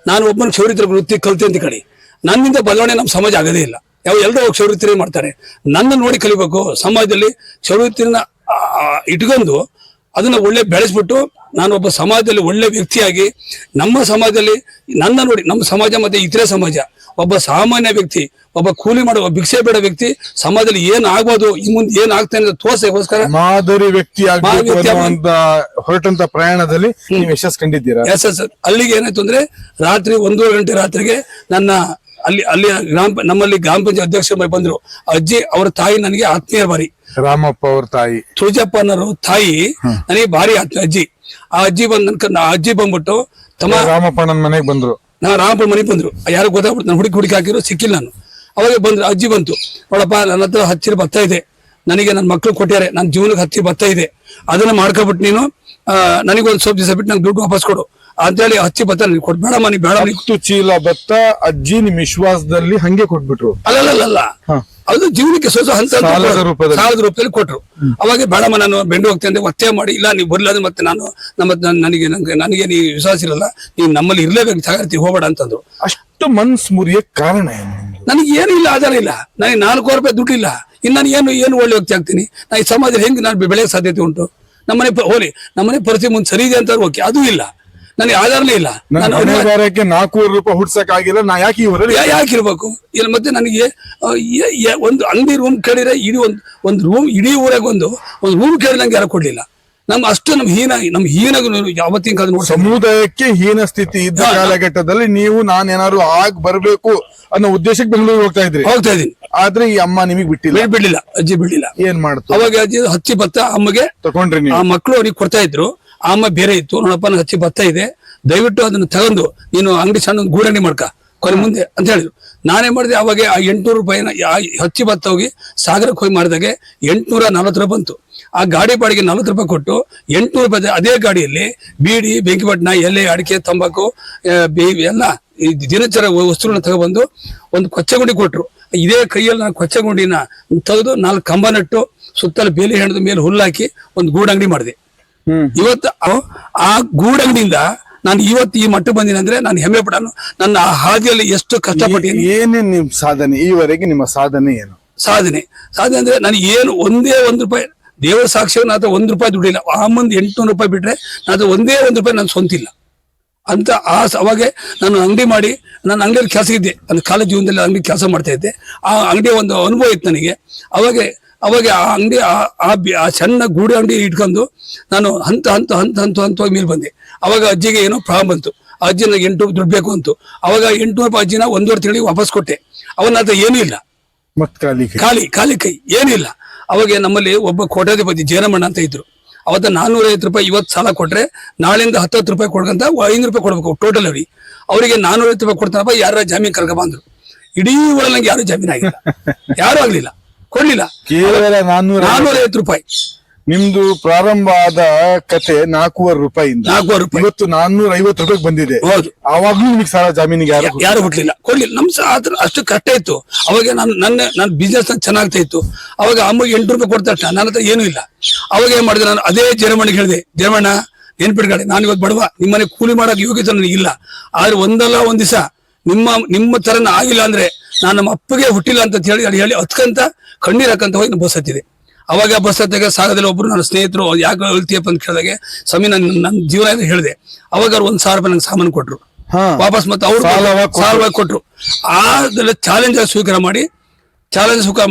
ನಾನು ಒಬ್ಬನ ಕ್ಷೌರಿಕ ವೃತ್ತಿ ಕಲ್ತೆ ಅಂತ ಕಳಿ, ನನ್ನಿಂದ ಬದಲಾವಣೆ ನಮ್ಮ ಸಮಾಜ ಆಗದೇ ಇಲ್ಲ. ಎಲ್ಲರೂ ಕ್ಷೌರಿಕ ಮಾಡ್ತಾರೆ, ನನ್ನ ನೋಡಿ ಕಲಿಬೇಕು. ಸಮಾಜದಲ್ಲಿ ಕ್ಷೌರಿಕನ ಇಟ್ಕೊಂಡು ಅದನ್ನ ಒಳ್ಳೆ ಬೆಳೆಸ್ಬಿಟ್ಟು ನಾನೊಬ್ಬ ಸಮಾಜದಲ್ಲಿ ಒಳ್ಳೆ ವ್ಯಕ್ತಿಯಾಗಿ ನಮ್ಮ ಸಮಾಜದಲ್ಲಿ ನನ್ನ ನೋಡಿ ನಮ್ಮ ಸಮಾಜ ಮತ್ತೆ ಇತರೆ ಸಮಾಜ ಒಬ್ಬ ಸಾಮಾನ್ಯ ವ್ಯಕ್ತಿ, ಒಬ್ಬ ಕೂಲಿ ಮಾಡುವ ಭಿಕ್ಷೆ ಬೇಡ ವ್ಯಕ್ತಿ ಸಮಾಜದಲ್ಲಿ ಏನ್ ಆಗ್ಬೋದು, ಈ ಮುಂದೆ ಏನ್ ಆಗ್ತಾನೆ ಅಂತ ತೋರ್ಸಕ್ಕೋಸ್ಕರ ಮಾದರಿ ವ್ಯಕ್ತಿ ಹೊರಟಂತ ಪ್ರಯಾಣದಲ್ಲಿ ನೀವು ಯಶಸ್ಸು ಕಂಡಿದ್ದೀರಾ? ಅಲ್ಲಿಗೆ ಏನಾಯ್ತು ಅಂದ್ರೆ ರಾತ್ರಿ 1:30 ಗಂಟೆ ರಾತ್ರಿಗೆ ನನ್ನ ಅಲ್ಲಿ ನಮ್ಮಲ್ಲಿ ಗ್ರಾಮ ಪಂಚಾಯತ್ ಅಧ್ಯಕ್ಷ ಬಂದ್ರು. ಅಜ್ಜಿ ಅವ್ರ ತಾಯಿ ನನಗೆ ಆತ್ಮೀಯ ಬಾರಿ. ರಾಮಪ್ಪ ಅವ್ರ ತಾಯಿ ತುಳಜಪ್ಪನವರು ತಾಯಿ ನನಗೆ ಭಾರಿ ಅಜ್ಜಿ. ಆ ಅಜ್ಜಿ ಬಂದ್ಬಿಟ್ಟು ತಮ್ಮ ರಾಮಪ್ಪಣ್ಣನ ಮನೆಗೆ ಬಂದ್ರು. ರಾಮಪ್ಪನ ಮನೆಗೆ ಬಂದ್ರು. ಯಾರು ಗೊತ್ತಾಗ್ಬಿಟ್ಟು ನಾನು ಹುಡುಕಿ ಹಾಕಿರೋ ಸಿಕ್ಕಿಲ್ಲ. ನಾನು ಅವಾಗ ಬಂದ್ರು. ಅಜ್ಜಿ ಬಂತು, ನೋಡಪ್ಪ ನನ್ನ ಹತ್ರ 10 ಭತ್ತ ಇದೆ, ನನಗೆ ನನ್ನ ಮಕ್ಳು ಕೊಟ್ಟಾರೆ, ನನ್ನ ಜೀವನಕ್ಕೆ 10 ಭತ್ತ ಇದೆ, ಅದನ್ನ ಮಾಡ್ಕೊಬಿಟ್ಟು ನೀನು ನನಗೊಂದು ಸ್ವಲ್ಪ ದಿವಸ ಬಿಟ್ಟು ನಂಗೆ ದುಡ್ಡು ವಾಪಸ್ ಕೊಡು ಅಂತೇಳಿ 10 ಭತ್ತ ನನಗೆ ಕೊಟ್ಟು ಬೇಡಮ್ಮ ನೀ ಬೇಡ 10 ಚೀಲ ಭತ್ತ ಅಜ್ಜಿ ನಿಮ್ ವಿಶ್ವಾಸದಲ್ಲಿ ಹಂಗೆ ಕೊಟ್ಬಿಟ್ರು. ಅಲ್ಲ ಅದು ಜೀವನಕ್ಕೆ ಸಾಲದ ರೂಪದಲ್ಲಿ ಕೊಟ್ರು. ಅವಾಗ ಬೇಡಮ್ಮ ನಾನು ಬೆಂಡು ಹೋಗ್ತೇನೆ ಅಂದ್ರೆ ಒತ್ತಾಯ ಮಾಡಿ, ಇಲ್ಲ ನೀವು ಬರ್ಲಾದ್ರೆ ಮತ್ತೆ ನನಗೆ ನೀ ವಿಶ್ವಾಸ ಇರಲ್ಲ, ನೀವ್ ನಮ್ಮಲ್ಲಿ ಇರ್ಲೇಬೇಕು, ಜಾಗೃತಿ ಹೋಗ್ಬೇಡ ಅಂತಂದ್ರು. ಅಷ್ಟು ಮನ್ಸ್ ಮುರಿಯಕ್ ಕಾರಣ ಏನು? ನನಗೆ ಏನು ಇಲ್ಲ, ಆಧಾರ ಇಲ್ಲ, ನನಗೆ 4 ರೂಪಾಯಿ ದುಡ್ಡಿಲ್ಲ, ಇನ್ನು ನಾನು ಏನು ಒಳ್ಳೆ ವ್ಯಕ್ತಿ ಆಗ್ತೀನಿ? ನಾ ಈ ಸಮಾಜದಲ್ಲಿ ಹೆಂಗ್ ನಾನು ಬೆಳೆಯೋ ಸಾಧ್ಯತೆ ಉಂಟು? ನಮ್ಮನೆ ಪರಿಸ್ಥಿತಿ ಮುಂದೆ ಸರಿ ಇದೆ ಅಂತ ಓಕೆ, ಅದು ಇಲ್ಲ, ನನಗೆ ಆಧಾರನೇ ಇಲ್ಲ. 400 ರೂಪಾಯಿ ಹುಡ್ಸಕ್ಕಾಗಿಲ್ಲ, ನಾ ಯಾಕಿರ್ಬೇಕು? ಇಲ್ಲ ಮತ್ತೆ ನನಗೆ ಒಂದು ಅಂಗಡಿ ರೂಮ್ ಕೇಳಿದ್ರೆ ಒಂದು ರೂಮ್ ಇಡೀ ಊರಾಗ ಒಂದು ರೂಮ್ ಕೇಳಿ ನಂಗೆ ಯಾರು ಕೊಡ್ಲಿಲ್ಲ. ನಮ್ಮ ಹೀನ ಯಾವತ್ತಿನ ಕಾಲ ಸಮುದಾಯಕ್ಕೆ ಹೀನ ಸ್ಥಿತಿ ಇದ್ದ ಕಾಲಘಟ್ಟದಲ್ಲಿ ನೀವು ನಾನೇನಾದ್ರು ಬರ್ಬೇಕು ಅನ್ನೋ ಉದ್ದೇಶಕ್ಕೆ ಬೆಂಗಳೂರಿಗೆ ಹೋಗ್ತಾ ಇದೀನಿ. ಆದ್ರೆ ಈ ಅಮ್ಮ ನಿಮಗ್ ಬಿಟ್ಟಿಲ್ಲ, ಅಜ್ಜಿ ಬಿಡ್ಲಿಲ್ಲ. ಏನ್ ಮಾಡ್ತು? ಅವಾಗ ಅಜ್ಜಿ 10 ಭತ್ತ ಅಮ್ಮಗೆ ತಕೊಂಡ್ರಿ, ಆ ಮಕ್ಕಳು ಅವ್ರಿಗೆ ಕೊಡ್ತಾ ಇದ್ರು. ಆ ಅಮ್ಮ ಬೇರೆ ಇತ್ತು, ನೋಡಪ್ಪ 10 ಭತ್ತ ಇದೆ, ದಯವಿಟ್ಟು ಅದನ್ನ ತಗೊಂಡು ನೀನು ಅಂಗಡಿ ಸಣ್ಣ ಗೂಡಂಗಡಿ ಮಾಡ್ಕ ಕೊನೆ ಮುಂದೆ ಅಂತ ಹೇಳಿದ್ರು. ನಾನೇ ಮಾಡಿದೆ. ಅವಾಗ ಆ 800 ರೂಪಾಯಿನ 10 ಭತ್ತ ಹೋಗಿ ಸಾಗರಕ್ಕೆ ಹೋಗಿ ಮಾಡಿದಾಗೆ 840 ರೂಪಾಯಿ ಬಂತು. ಆ ಗಾಡಿ ಬಾಡಿಗೆ 40 ರೂಪಾಯಿ ಕೊಟ್ಟು 800 ರೂಪಾಯಿ ಅದೇ ಗಾಡಿಯಲ್ಲಿ ಬೀಡಿ, ಬೆಂಕಿಪಟ್ಟಣ, ಎಲೆ, ಅಡಿಕೆ, ತಂಬಾಕು ಎಲ್ಲ ದಿನಚರ ವಸ್ತುಗಳನ್ನ ತಗೊಬಂದು ಒಂದು ಕೊಚ್ಚಗುಂಡಿ ಕೊಟ್ರು. ಇದೇ ಕೈಯಲ್ಲಿ ನಾನು ಕೊಚ್ಚಗುಂಡಿನ ತೆಗೆದು 4 ಕಂಬ ನಟ್ಟು ಸುತ್ತಲ ಬೇಲಿ ಹೆಣದ ಮೇಲೆ ಹುಲ್ಲಾಕಿ ಒಂದು ಗೂಡಂಗಡಿ ಮಾಡಿದೆ. ಇವತ್ತು ಆ ಗೂಡಂಗಡಿಯಿಂದ ನಾನು ಇವತ್ತು ಈ ಮಟ್ಟ ಬಂದಿನಿ ಅಂದ್ರೆ ನಾನು ಹೆಮ್ಮೆ ಪಡೋಣ. ನನ್ನ ಹಾದಿಯಲ್ಲಿ ಎಷ್ಟು ಕಷ್ಟಪಟ್ಟಿದ್ದೀನಿ. ಏನೇ ನಿಮ್ ಸಾಧನೆ ಈವರೆಗೆ? ನಿಮ್ಮ ಸಾಧನೆ ಏನು? ಸಾಧನೆ ಅಂದ್ರೆ ನಾನು ಏನು ಒಂದೇ 1 ರೂಪಾಯಿ ದೇವರ ಸಾಕ್ಷಿಯಾಗಿ ನಾನು 1 ರೂಪಾಯಿ ದುಡ್ಡಿಲ್ಲ. ಆ ಮುಂದೆ 800 ರೂಪಾಯಿ ಬಿಟ್ರೆ ನಾನು ಒಂದೇ 1 ರೂಪಾಯಿ ನಾನು ಸ್ವಂತಿಲ್ಲ ಅಂತ. ಅವಾಗ ನಾನು ಅಂಗಡಿ ಮಾಡಿ, ನನ್ನ ಅಂಗಡಿಯಲ್ಲಿ ಕೆಲಸ ಇದ್ದೆ, ನನ್ನ ಕಾಲೇಜ್ ಜೀವನದಲ್ಲಿ ಅಂಗಡಿ ಕೆಲಸ ಮಾಡ್ತಾ ಇದ್ದೆ. ಆ ಅಂಗಡಿಯ ಒಂದು ಅನುಭವ ಇತ್ತು ನನಗೆ. ಅವಾಗ ಅವಾಗ ಆ ಅಂಗಡಿ ಆ ಸಣ್ಣ ಗೂಡು ಅಂಗಡಿ ಇಟ್ಕೊಂಡು ನಾನು ಹಂತವಾಗಿ ಮೇಲೆ ಬಂದೆ. ಅವಾಗ ಅಜ್ಜಿಗೆ ಏನೋ ಪ್ರಾಬ್ಲಮ್ ಬಂತು. ಆ ಅಜ್ಜಿ ನನಗೆ 800 ದುಡ್ಡು ಬೇಕು ಅಂತು. ಅವಾಗ 800 ರೂಪಾಯಿ ಅಜ್ಜಿನ 1.5 ತಿಂಗಳಿಗೆ ವಾಪಸ್ ಕೊಟ್ಟೆ. ಅವನ ಹತ್ರ ಏನೂ ಇಲ್ಲ, ಮತ್ ಖಾಲಿ ಕೈ ಏನಿಲ್ಲ. ಅವಾಗ ನಮ್ಮಲ್ಲಿ ಒಬ್ಬ ಕೋಟ್ಯಾಧಿಪತಿ ಜೇನಮಣ್ಣ ಅಂತ ಇದ್ರು. ಅವತ್ತ 450 ರೂಪಾಯಿ ಇವತ್ತು ಸಾಲ ಕೊಟ್ರೆ ನಾಳೆಯಿಂದ 10 ರೂಪಾಯಿ ಕೊಡ್ಕಂತ 500 ರೂಪಾಯಿ ಕೊಡ್ಬೇಕು ಟೋಟಲ್ ಅವರಿಗೆ 450 ರೂಪಾಯಿ ಕೊಡ್ತಾರಪ್ಪ, ಯಾರ ಜಾಮೀನ್ ಕರ್ಕ ಬಂದ್ರು. ಇಡೀ ಊರಲ್ಲಿ ನಂಗೆ ಯಾರು ಜಾಮೀನ್ ಆಗಿಲ್ಲ, ಯಾರು ಆಗ್ಲಿಲ್ಲ, ಕೊಡ್ಲಿಲ್ಲ. ಕೇವಲ 450 ರೂಪಾಯಿ. ನಿಮ್ದು ಪ್ರಾರಂಭ ಆದ ಕತೆ 4,500 ರೂಪಾಯಿಯಿಂದ 4,500 ರೂಪಾಯಿ ಇವತ್ತು 450 ರೂಪಾಯಿಗೆ ಬಂದಿದೆ. ಹೌದು, ಆವಾಗ್ಲೂ ನಿಮಗೆ ಸಾಲ ಜಾಮೀನಿಗೆ ಯಾರು ಕೊಡ್ಲಿಲ್ಲ. ನಮ್ ಅಷ್ಟು ಕಷ್ಟ ಇತ್ತು. ಅವಾಗ ನನ್ನ ಬಿಸ್ನೆಸ್ ಚೆನ್ನಾಗ್ತಾ ಇತ್ತು. ಅವಾಗ ಅಮ್ಮಗೆ 8 ರೂಪಾಯಿ ಕೊಡ್ತಾ ನನ್ನ ಹತ್ರ ಏನೂ ಇಲ್ಲ. ಅವಾಗ ಏನ್ ಮಾಡಿದೆ, ನಾನು ಅದೇ ಜೇರಮಣ್ಣಿಗೆ ಹೇಳಿದೆ, ಜೇರಮಣ್ಣ ನೆನ್ಪಿಡ್ಗಾಳೆ, ನಾನು ಇವತ್ತು ಬಡವ, ನಿಮ್ಮನೆ ಕೂಲಿ ಮಾಡಕ್ ಯೋಗ್ಯತೆ ನನಗೆ ಇಲ್ಲ. ಆದ್ರೆ ಒಂದಲ್ಲ ಒಂದ್ ದಿವಸ ನಿಮ್ಮ ತರ ಆಗಿಲ್ಲ ಅಂದ್ರೆ ನಾನು ನಮ್ಮ ಅಪ್ಪಗೆ ಹುಟ್ಟಿಲ್ಲ ಅಂತ ಹೇಳಿ ಹತ್ಕಂತ ಕಣ್ಣೀರ್ ಹಾಕಂತ ಹೋಗಿ ಬಸ್ ಹತ್ತಿದೆ. ಅವಾಗ ಬಸ್ ಹತ್ತಾಗ ಸಾಗದಲ್ಲಿ ಒಬ್ರು ನನ್ನ ಸ್ನೇಹಿತರು ಯಾಕೆ ಹೇಳ್ತೀಯಪ್ಪ ಅಂತ ಕೇಳಿದಾಗೆ, ಸ್ವಾಮಿ ನನ್ನ ಜೀವನ ಹೇಳಿದೆ. ಅವಾಗ ಅವ್ರು 1,000 ರೂಪಾಯಿ ನಂಗೆ ಸಾಮಾನು ಕೊಟ್ರು ವಾಪಸ್. ಮತ್ತೆ ಅವ್ರು ಸಾಲವಾಗಿ ಕೊಟ್ರು. ಅದೆಲ್ಲ ಚಾಲೆಂಜ್ ಆಗಿ ಸ್ವೀಕಾರ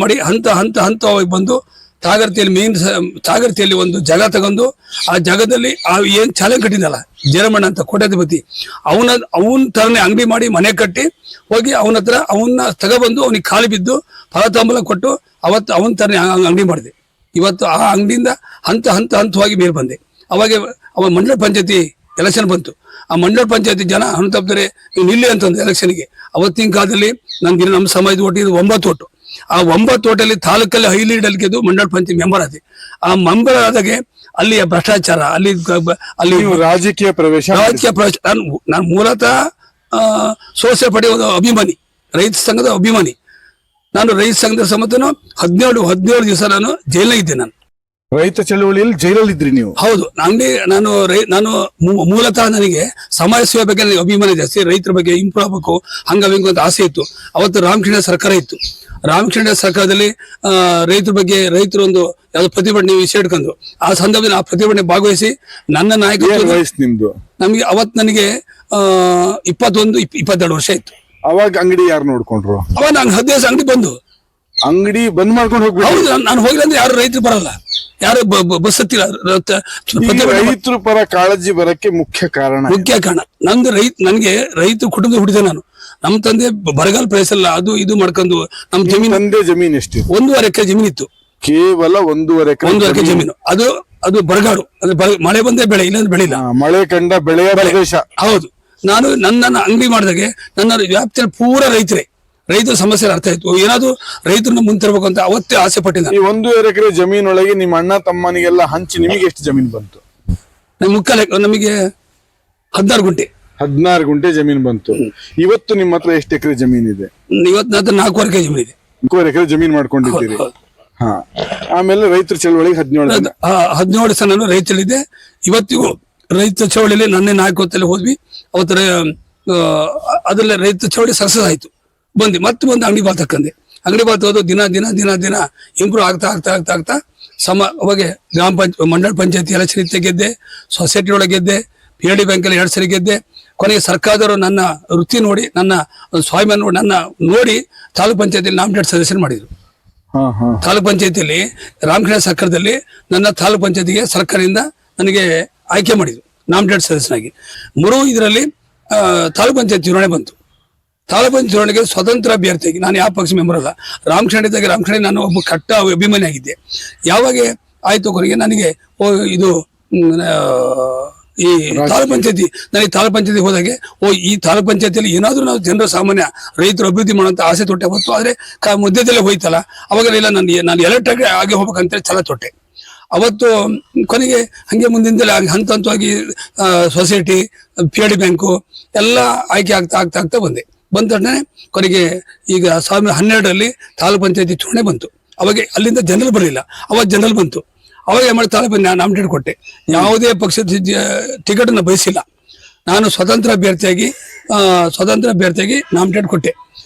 ಮಾಡಿ ಹಂತವಾಗಿ ಬಂದು ತಾಗರ್ತಿಯಲ್ಲಿ ಒಂದು ಜಾಗ ತಗೊಂಡು, ಆ ಜಾಗದಲ್ಲಿ ಏನ್ ಚಾಲೆಂಜ್ ಕಟ್ಟಿದ್ನಲ್ಲ ಜೇರಮಣ್ಣ ಅಂತ ಕೋಟ್ಯಾಧಿಪತಿ, ಅವನ ತರನೇ ಅಂಗಡಿ ಮಾಡಿ ಮನೆ ಕಟ್ಟಿ ಹೋಗಿ ಅವನ್ನ ತಗೊಬಂದು ಅವನಿಗೆ ಖಾಲಿ ಬಿದ್ದು ಫಲತಾಂಬಲ ಕೊಟ್ಟು ಅವತ್ತು ಅವನ ತರನೇ ಅಂಗಡಿ ಮಾಡಿದೆ. ಇವತ್ತು ಆ ಅಂಗಡಿಯಿಂದ ಹಂತವಾಗಿ ಮೇಲೆ ಬಂದೆ. ಅವಾಗ ಮಂಡಲ ಪಂಚಾಯತಿ ಎಲೆಕ್ಷನ್ ಬಂತು. ಆ ಮಂಡಲ ಪಂಚಾಯತಿ ಜನ ತಪ್ಪಿದ್ರೆ ನೀವು ನಿಲ್ಲಿ ಅಂತಂದು ಎಲೆಕ್ಷನ್ಗೆ. ಅವತ್ತಿನ ಕಾಲದಲ್ಲಿ ನಮ್ಮ ಸಮಾಜದ ಓಟ್ ಇದು 9 ಓಟು. ಆ 9 ಓಟಲ್ಲಿ ತಾಲೂಕಲ್ಲಿ ಹೈ ಲೀಡಲ್ ಗೆದ್ದು ಮಂಡಲ ಪಂಚಾಯತ್ ಮೆಂಬರ್ ಆದೆ. ಆ ಮೆಂಬರ್ ಆದಾಗೆ ಅಲ್ಲಿಯ ಭ್ರಷ್ಟಾಚಾರ, ಅಲ್ಲಿ ರಾಜಕೀಯ ಪ್ರವೇಶ. ನಾನು ಮೂಲತಃ ಸೋಷಿಯಲ್ ಪಾರ್ಟಿ ಅಭಿಮಾನಿ, ರೈತ ಸಂಘದ ಅಭಿಮಾನಿ. ನಾನು ರೈತ ಸಂಘದ ಸಮೇತನು 17 ದಿವಸ ನಾನು ಜೈಲಿನ ಇದ್ದೆ. ನಾನು ರೈತ ಚಳವಳಿಯಲ್ಲಿ ಜೈಲಲ್ಲಿ ಇದ್ರಿ ನೀವು? ಹೌದು. ನಾನು ಮೂಲತಃ ನನಗೆ ಸಮಾಜ ಸೇವೆ ಬಗ್ಗೆ ನನಗೆ ಅಭಿಮಾನ ಜಾಸ್ತಿ. ರೈತರ ಬಗ್ಗೆ ಇಂಪ್ರೂವ್ ಆಗಬೇಕು ಹಂಗ ಅಂತ ಆಸೆ ಇತ್ತು. ಅವತ್ತು ರಾಮಕೃಷ್ಣ ಸರ್ಕಾರ ಇತ್ತು. ರಾಮಕೃಷ್ಣ ಸರ್ಕಾರದಲ್ಲಿ ರೈತರ ಬಗ್ಗೆ ರೈತರು ಒಂದು ಯಾವ್ದೋ ಪ್ರತಿಭಟನೆ ವಿಷಯ ಇಟ್ಕೊಂಡು ಆ ಸಂದರ್ಭದಲ್ಲಿ ಆ ಪ್ರತಿಭಟನೆ ಭಾಗವಹಿಸಿ ನನ್ನ ನಾಯಕತ್ವ ನಿಮ್ದು ನಮಗೆ ಅವತ್ತು ನನಗೆ 21-22 ವರ್ಷ ಇತ್ತು. ಅವಾಗ ಅಂಗಡಿ ಯಾರು ನೋಡ್ಕೊಂಡ್ರು? ಅವಾಗ ನಾನು 10 ದಿವಸ ಅಂಗಡಿ ಬಂದ್ ಮಾಡ್ಕೊಂಡು ಹೋಗ್ಬಿಟ್ಟು. ಹೌದು, ನಾನು ಹೋಗಿಲ್ಲ ಅಂದ್ರೆ ಯಾರು ರೈತರು ಬರಲ್ಲ, ಯಾರು ಬಸ್ ಹತ್ತಿಲ್ಲ. ರೈತರ ಪರ ಕಾಳಜಿ ಬರಕ್ಕೆ ಮುಖ್ಯ ಕಾರಣ ನನ್ಗೆ ರೈತ ಕುಟುಂಬ ಹುಟ್ಟಿದೆ ನಾನು. ನಮ್ ತಂದೆ ಬರಗಾಲ ಪ್ರದೇಶ ಅದು ಇದು ಮಾಡ್ಕೊಂಡು ನಮ್ ಜಮೀನ್ ಎಷ್ಟು? 1.5 ಎಕರೆ ಜಮೀನ್ ಇತ್ತು. ಕೇವಲ 1.5 ಎಕರೆ ಜಮೀನು. ಅದು ಬರಗಾಡು, ಮಳೆ ಬಂದೇ ಬೆಳೆ, ಇಲ್ಲಾಂದ್ರೆ ಬೆಳಿಲ್ಲ. ಮಳೆ ಕಂಡ ಬೆಳೆಯ ಪ್ರದೇಶ. ಹೌದು. ನಾನು ನನ್ನ ಅಂಗಡಿ ಮಾಡಿದಾಗೆ ನನ್ನ ವ್ಯಾಪ್ತಿಯಲ್ಲಿ ಪೂರ ರೈತರ ಸಮಸ್ಯೆ ಅರ್ಥ ಆಯ್ತು. ಏನಾದ್ರು ರೈತರನ್ನ ಮುಂತಿರ್ಬೇಕು ಅಂತ ಅವತ್ತೇ ಆಸೆ ಪಟ್ಟಿದ್ದ. ಈ 1.5 ಎಕರೆ ಜಮೀನೊಳಗೆ ನಿಮ್ಮ ಅಣ್ಣ ತಮ್ಮನಿಗೆಲ್ಲ ಹಂಚಿ ನಿಮಗೆ ಎಷ್ಟು ಜಮೀನು ಬಂತು? ನಮಗೆ 16 ಗುಂಟೆ. 16 ಗುಂಟೆ ಜಮೀನು ಬಂತು. ಇವತ್ತು ನಿಮ್ಮ ಹತ್ರ ಎಷ್ಟು ಎಕರೆ ಜಮೀನ್ ಇದೆ? ಇವತ್ತು ನನ್ನ ಹತ್ರ 4 ಎಕರೆ ಜಮೀನು ಇದೆ. 4 ಎಕರೆ ಜಮೀನ್ ಮಾಡ್ಕೊಂಡಿದ್ದೀರಿ. ಹಾ, ಆಮೇಲೆ ರೈತರ ಚಳವಳಿಗೆ 17 ವರ್ಷ ನಾನು ರೈತಲ್ಲಿದ್ದೆ. ಇವತ್ತಿಗೂ ರೈತ ಚಳವಳಿಯಲ್ಲಿ ನನ್ನೇ ನಾಯಕತ್ವದಲ್ಲಿ ಹೋದ್ವಿ. ಅವತ್ತರ ಅದ್ರಲ್ಲಿ ರೈತ ಚಳವಳಿ ಸಕ್ಸಸ್ ಆಯ್ತು. ಮತ್ತೆ ಬಂದು ಅಂಗಡಿ ಬಾಲ್ ತಕ್ಕಂದೆ. ಅಂಗಡಿ ಬಾಲ್ ತಗೋದು ದಿನ ಇಂಪ್ರೂವ್ ಆಗ್ತಾ ಅವಾಗ ಮಂಡಲ ಪಂಚಾಯತಿ ಎಲೆಕ್ಷನ್ ಗೆದ್ದೆ, ಸೊಸೈಟಿ ಒಳಗೆ ಗೆದ್ದೆ, PLD ಬ್ಯಾಂಕಲ್ಲಿ 2 ಸರಿ ಗೆದ್ದೆ. ಕೊನೆಗೆ ಸರ್ಕಾರದವರು ನನ್ನ ವೃತ್ತಿ ನೋಡಿ, ನನ್ನ ಸ್ವಾಭಿಮಾನ ನೋಡಿ ತಾಲೂಕ್ ಪಂಚಾಯತಿಯಲ್ಲಿ ನಾಮಿನೇಟ್ ಸದಸ್ಯರು ಮಾಡಿದ್ರು. ತಾಲೂಕ್ ಪಂಚಾಯತಿಯಲ್ಲಿ ರಾಮಕೃಷ್ಣ ಸರ್ಕಾರದಲ್ಲಿ ನನ್ನ ತಾಲೂಕ್ ಪಂಚಾಯತಿಗೆ ಸರ್ಕಾರದಿಂದ ನನಗೆ ಆಯ್ಕೆ ಮಾಡಿದ್ರು ನಾಮಿನೇಟ್ ಸದಸ್ಯನಾಗಿ. ಇದರಲ್ಲಿ ತಾಲೂಕ್ ಪಂಚಾಯತ್ ಚುನಾವಣೆ ಬಂತು. ತಾಲೂಕ್ ಪಂಚಾಯತ್ ಚುನಾವಣೆಗೆ ಸ್ವತಂತ್ರ ಅಭ್ಯರ್ಥಿಯಾಗಿ, ನಾನು ಯಾವ ಪಕ್ಷ ಮೆಂಬರ್ ಅಲ್ಲ, ರಾಮಕೃಷ್ಣ ನಾನು ಒಬ್ಬ ಕಟ್ಟ ಅಭಿಮಾನಿ ಆಗಿದ್ದೆ. ಯಾವಾಗ ಆಯ್ತು ಕೊನೆಗೆ ನನಗೆ ಇದು ಈ ತಾಲೂಕ್ ಪಂಚಾಯತಿ, ನನಗೆ ತಾಲೂಕ್ ಪಂಚಾಯತಿ ಹೋದಾಗೆ ಈ ತಾಲೂಕ್ ಪಂಚಾಯತಿಯಲ್ಲಿ ಏನಾದ್ರೂ ನಾವು ಜನರ ಸಾಮಾನ್ಯ ರೈತರು ಅಭಿವೃದ್ಧಿ ಮಾಡುವಂತ ಆಸೆ ತೊಟ್ಟೆ ಹೊತ್ತು. ಆದ್ರೆ ಮಧ್ಯದಲ್ಲೇ ಹೋಯ್ತಲ್ಲ, ಅವಾಗೆಲ್ಲ ನಾನು ಎಲೆಕ್ಟ್ ಆಗಿ ಹೋಗ್ಬೇಕಂತೇಳಿ ಛಲ ತೊಟ್ಟೆ. ಅವತ್ತು ಕೊನೆಗೆ ಹಂಗೆ ಮುಂದಿನದಲ್ಲೇ ಹಂತವಾಗಿ ಸೊಸೈಟಿ, PLD ಬ್ಯಾಂಕು ಎಲ್ಲ ಆಯ್ಕೆ ಆಗ್ತಾ ಬಂದ ತಕ್ಷಣ ಕೊನೆಗೆ ಈಗ 2012ರಲ್ಲಿ ತಾಲೂಕ್ ಪಂಚಾಯತಿ ಚುನಾವಣೆ ಬಂತು. ಅವಾಗ ಅಲ್ಲಿಂದ ಜನರಲ್ ಬರಲಿಲ್ಲ, ಅವಾಗ ಜನರಲ್ ಬಂತು. ಅವಾಗ ಏನ್ ಮಾಡಿ ತಾಲೂಕು ನಾಮಿನೇಟ್ ಕೊಟ್ಟೆ. ಯಾವುದೇ ಪಕ್ಷದ ಟಿಕೆಟ್ ಅನ್ನು ಬಯಸಿಲ್ಲ. ನಾನು ಸ್ವತಂತ್ರ ಅಭ್ಯರ್ಥಿಯಾಗಿ ನಾಮಿನೇಟ್ ಕೊಟ್ಟೆ.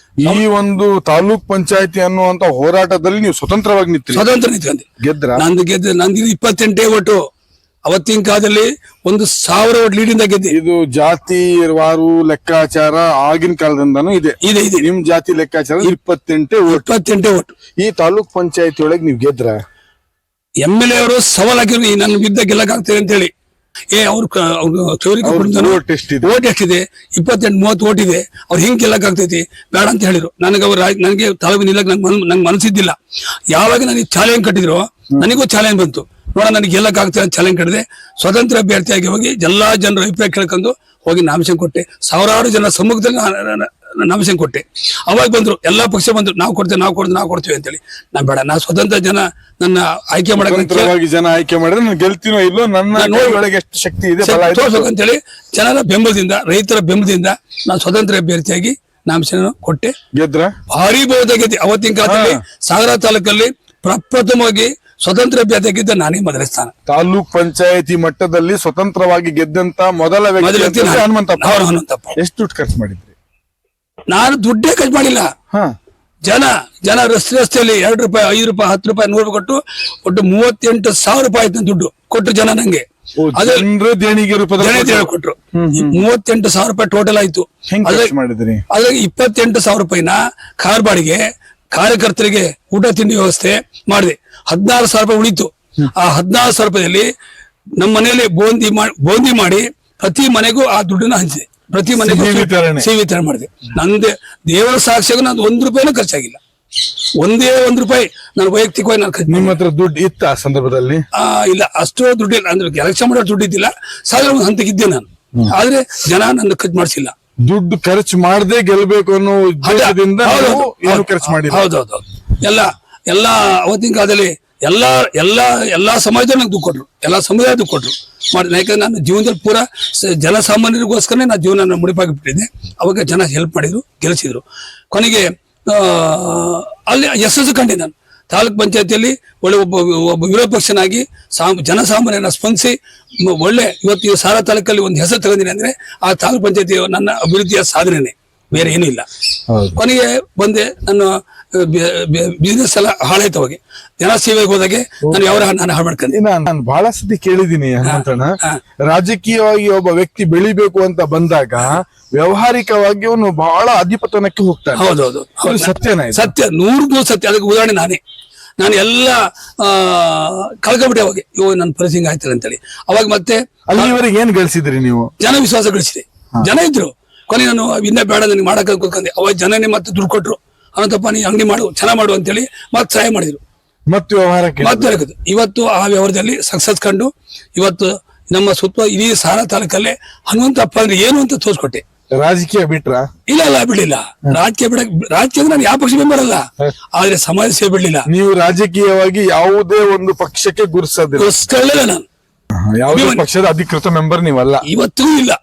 ಈ ಒಂದು ತಾಲೂಕ್ ಪಂಚಾಯತಿ ಅನ್ನುವಂತ ಹೋರಾಟದಲ್ಲಿ ನೀವು ಸ್ವತಂತ್ರವಾಗಿ ನಿಂತ್ಕೊಂಡೆ? ಗೆದ್ರ. ನಂದು 28 ಓಟು. ಅವತ್ತಿನ ಕಾಲದಲ್ಲಿ 1,000 ಓಟ್ ಲೀಡಿಂದ ಗೆದ್ದೆ. ಇದು ಜಾತಿ ವಾರು ಲೆಕ್ಕಾಚಾರ ಆಗಿನ ಕಾಲದಿಂದನೂ ಇದೆ. ಇದೆ ನಿಮ್ ಜಾತಿ ಲೆಕ್ಕಾಚಾರ 28 ಓಟ್. ಈ ತಾಲೂಕ್ ಪಂಚಾಯತಿ ಒಳಗೆ ನೀವ್ ಗೆದ್ರ MLA ಅವರು ಸವಾಲ್ ಹಾಕಿದ್ರು ನನ್ನ ವಿರುದ್ಧ ಗೆಲ್ಲಕ್ಕಾಗ್ತದೆ ಅಂತ ಹೇಳಿ. ಅವ್ರು ಓಟ್ ಎಷ್ಟಿದೆ 28-30 ಓಟ್ ಇದೆ, ಅವ್ರು ಹಿಂಗ್ ಗೆಲ್ಲಕ್ಕಾಗ್ತೈತಿ ಬೇಡ ಅಂತ ಹೇಳಿದ್ರು. ನನಗೆ ತಾಲೂಕು ನಿಲ್ಲಕ್ ನಂಗೆ ಮನಸ್ಸಿದ್ದಿಲ್ಲ. ಯಾವಾಗ ನನಗೆ ಚಾಲೆಂಜ್ ಕಟ್ಟಿದ್ರು ನನಗೂ ಚಾಲೆಂಜ್ ಬಂತು. ನೋಡ ನನಗೆ ಗೆಲ್ಲಕ್ಕಾಗ್ತದೆ ಅಂತ ಚಾಲೆಂಜ್ ಕಟ್ಟಿದೆ. ಸ್ವತಂತ್ರ ಅಭ್ಯರ್ಥಿಯಾಗಿ ಹೋಗಿ ಎಲ್ಲಾ ಜನರ ಅಭಿಪ್ರಾಯ ಕೇಳ್ಕೊಂಡು ಹೋಗಿ ನಾಮಿನೇಷನ್ ಕೊಟ್ಟೆ. ಸಾವಿರಾರು ಜನ ಸಮ್ಮುಖದಲ್ಲಿ ನಾಮಿನೇಷನ್ ಕೊಟ್ಟೆ. ಅವಾಗ ಬಂದ್ರು, ಎಲ್ಲಾ ಪಕ್ಷ ಬಂದ್ರು, ನಾವು ಕೊಡ್ತೇವೆ ಅಂತೇಳಿ. ನಾನ್ ಬೇಡ, ನಾ ಸ್ವತಂತ್ರ ಜನ ನನ್ನ ಆಯ್ಕೆ ಮಾಡಕ್ಕೆ ಜನ ಆಯ್ಕೆ ಮಾಡಿದ್ರೆ ನಾನು ಗೆಲ್ತೀನೋ ಇಲ್ಲೋ ನನ್ನ ಒಳಗೆ ಎಷ್ಟು ಶಕ್ತಿ ಇದೆ ಅಂತೇಳಿ ಜನರ ಬೆಂಬಲದಿಂದ, ರೈತರ ಬೆಂಬಲದಿಂದ ನಾನು ಸ್ವತಂತ್ರ ಅಭ್ಯರ್ಥಿಯಾಗಿ ನಾಮಿನೇಷನ್ ಕೊಟ್ಟೆ. ಗೆದ್ರ ಭಾರಿ ಬಹುದ ಗೆದ್ದೆ. ಅವತ್ತಿನ ಕಾಲದಲ್ಲಿ ಸಾಗರ ತಾಲೂಕಲ್ಲಿ ಪ್ರಪ್ರಥಮವಾಗಿ ಸ್ವತಂತ್ರ ಅಭ್ಯರ್ಥಿಯಾಗಿದ್ದ ನಾನೇ ಮೊದಲ ಸ್ಥಾನ. ತಾಲೂಕ್ ಪಂಚಾಯತಿ ಮಟ್ಟದಲ್ಲಿ ಸ್ವತಂತ್ರವಾಗಿ ಗೆದ್ದಂತ ಮೊದಲ ವ್ಯಕ್ತಿ ಹನುಮಂತಪ್ಪ. ಎಷ್ಟು ದುಡ್ಡು ಖರ್ಚು ಮಾಡಿದ್ರಿ? ನಾನು ದುಡ್ಡೇ ಖರ್ಚು ಮಾಡಿಲ್ಲ. ಜನ ರಸ್ತೆಯಲ್ಲಿ 2 ರೂಪಾಯಿ, 5 ರೂಪಾಯಿ, 10 ರೂಪಾಯಿ, 100 ರೂಪಾಯಿ ಕೊಟ್ಟು ಒಟ್ಟು 38,000 ರೂಪಾಯಿ ಆಯ್ತು ದುಡ್ಡು ಕೊಟ್ಟರು ಜನ ನಂಗೆ. ದೇಣಿಗೆ ಕೊಟ್ರು. 38,000 ರೂಪಾಯಿ ಟೋಟಲ್ ಆಯ್ತು. ಅದ್ರಾಗ 28,000 ರೂಪಾಯಿನ ಕಾರ್ ಬಾಡಿಗೆ, ಕಾರ್ಯಕರ್ತರಿಗೆ ಊಟ ತಿಂಡಿ ವ್ಯವಸ್ಥೆ ಮಾಡಿದೆ. 16,000 ರೂಪಾಯಿ ಉಳಿತು. ಆ 16,000 ರೂಪಾಯಿಯಲ್ಲಿ ನಮ್ಮ ಮನೆಯಲ್ಲಿ ಬೋಂದಿ ಮಾಡಿ ಪ್ರತಿ ಮನೆಗೂ ಆ ದುಡ್ಡನ್ನ ಹಂಚಿದೆ. ಪ್ರತಿ ಮನೆಗೂ ಸಿಹಿ ವಿತರಣೆ ಮಾಡಿದೆ. ನಂದೇ ದೇವರ ಸಾಕ್ಷಿಯಾಗ ನಾನು 1 ರೂಪಾಯಿನೂ ಖರ್ಚಾಗಿಲ್ಲ. ಒಂದೇ 1 ರೂಪಾಯಿ ನಾನು ವೈಯಕ್ತಿಕವಾಗಿ ನಾನು ಖರ್ಚು. ನಿಮ್ಮ ಹತ್ರ ದುಡ್ಡು ಇತ್ತ ಆ ಸಂದರ್ಭದಲ್ಲಿ? ಇಲ್ಲ, ಅಷ್ಟು ದುಡ್ಡಿಲ್ಲ. ಅಂದ್ರೆ ಎಲೆಕ್ಷನ್ ಮಾಡೋ ದುಡ್ಡು ಇದ್ದಿಲ್ಲ. ಸಾಧಾರಣ ಒಂದು ಹಂತಕ್ಕಿದ್ದೆ ನಾನು. ಆದ್ರೆ ಜನ ನನ್ನ ಖರ್ಚು ಮಾಡಿಸಿಲ್ಲ. ದುಡ್ಡು ಖರ್ಚು ಮಾಡದೆ ಗೆಲ್ಬೇಕು ಅನ್ನೋ ಉದ್ದೇಶದಿಂದ ಖರ್ಚು ಮಾಡಿ. ಹೌದೌದು. ಎಲ್ಲ ಅವತ್ತಿನ ಕಾಲದಲ್ಲಿ ಎಲ್ಲಾ ಸಮಾಜದವ್ರು ನಂಗೆ ದುಡ್ಡು ಕೊಟ್ರು, ಎಲ್ಲಾ ಸಮುದಾಯ ದುಡ್ಡು ಕೊಟ್ರು ಮಾಡಿ. ಯಾಕಂದ್ರೆ ನಾನು ಜೀವನದಲ್ಲಿ ಪೂರಾ ಜನಸಾಮಾನ್ಯರಿಗೋಸ್ಕರನೇ ನಾನು ಜೀವನ ಮುಡಿಪಾಗಿ ಬಿಟ್ಟಿದ್ದೆ. ಅವಾಗ ಜನ ಹೆಲ್ಪ್ ಮಾಡಿದ್ರು, ಗೆಲ್ಸಿದ್ರು. ಕೊನೆಗೆ ಅಲ್ಲಿ ಯಶಸ್ಸು ಕಂಡೆ ನಾನು. ತಾಲೂಕ್ ಪಂಚಾಯತಿಯಲ್ಲಿ ಒಳ್ಳೆ ಒಬ್ಬ ವಿರೋಧ ಪಕ್ಷನಾಗಿ ಜನಸಾಮಾನ್ಯನ ಸ್ಪಂದಿಸಿ ಒಳ್ಳೆ ಇವತ್ತು ಸಾರಾ ತಾಲೂಕಲ್ಲಿ ಒಂದು ಹೆಸರು ತಗೊಂಡಿನಿ ಅಂದ್ರೆ ಆ ತಾಲೂಕ್ ಪಂಚಾಯತಿ ನನ್ನ ಅಭಿವೃದ್ಧಿಯ ಸಾಧನೆನೇ, ಬೇರೆ ಏನೂ ಇಲ್ಲ. ಕೊನೆಗೆ ಬಂದೆ. ನನ್ನ ಬಿಸ್ನೆಸ್ ಎಲ್ಲ ಹಾಳಾಯ್ತು. ಅವಾಗ ಜನ ಸೇವೆಗೆ ಹೋದಾಗೆ ನಾನು ಹಾಳು ಮಾಡ್ಕೊಂಡೆ. ನಾನು ಬಹಳ ಸತಿ ಕೇಳಿದೀನಿ ಹನುಮಂತಣ್ಣ, ರಾಜಕೀಯವಾಗಿ ಒಬ್ಬ ವ್ಯಕ್ತಿ ಬೆಳಿಬೇಕು ಅಂತ ಬಂದಾಗ ವ್ಯವಹಾರಿಕವಾಗಿ ಅವನು ಬಹಳ ಅಧಿಪತನಕ್ಕೆ ಹೋಗ್ತಾನೆ. ಹೌದೌದು, ಸತ್ಯನ? ಸತ್ಯ, 100% ಸತ್ಯ. ಅದಕ್ಕೆ ಉದಾಹರಣೆ ನಾನು ಎಲ್ಲ ಕಳ್ಕೊಬಿಟ್ಟೆ ಅವಾಗ. ನನ್ನ ಪರಿಸ್ಥಿತಿ ಆಯ್ತದೆ ಅಂತೇಳಿ. ಅವಾಗ ಮತ್ತೆ ಅಲ್ಲಿವರೆಗೆ ಏನ್ ಗಳಿಸಿದ್ರಿ ನೀವು? ಜನ ವಿಶ್ವಾಸ ಗಳಿಸಿದೆ. ಜನ ಇದ್ರು. ಕೊನೆ ನಾನು ಇನ್ನೇ ಬೇಡ ನನಗೆ ಮಾಡಕ್ಕೆ ಕೂತ್ಕೊಂಡೆ. ಅವಾಗ ಜನನೇ ಮತ್ತೆ ದುಡ್ಡು ಕೊಟ್ರು. ಅನಂತಪ್ಪ ನೀ ಅಂಗಡಿ ಮಾಡು, ಚೆನ್ನಾಗ್ ಮಾಡು ಅಂತೇಳಿ ಮತ್ತೆ ಸಹಾಯ ಮಾಡಿದ್ರು. ಮತ್ತೆ ವ್ಯವಹಾರಕ್ಕೆ ಇವತ್ತು ಆ ವ್ಯವಹಾರದಲ್ಲಿ ಸಕ್ಸಸ್ ಕಂಡು ಇವತ್ತು ನಮ್ಮ ಸುತ್ತ ಇಡೀ ಸಾರಾ ತಾಲೂಕಲ್ಲೇ ಹನುಮಂತಪ್ಪ ಅಂದ್ರೆ ಏನು ಅಂತ ತೋರಿಸ್ಕೊಟ್ಟೆ. ರಾಜಕೀಯ ಬಿಟ್ರ? ಇಲ್ಲ, ಬಿಡ್ಲಿಲ್ಲ. ರಾಜಕೀಯ ನಾನು ಯಾವ ಪಕ್ಷ ಮೆಂಬರ್ ಅಲ್ಲ, ಆದ್ರೆ ಸಮಾಜ ಸೇವೆ ಬಿಡ್ಲಿಲ್ಲ. ನೀವು ರಾಜಕೀಯವಾಗಿ ಯಾವುದೇ ಒಂದು ಪಕ್ಷಕ್ಕೆ ಗುರುಸಲಿಲ್ಲ. ನಾನು ಯಾವುದೇ ಪಕ್ಷದ ಅಧಿಕೃತ ಮೆಂಬರ್ ನೀವಲ್ಲ. ಇವತ್ತಿಗೂ ಇಲ್ಲ,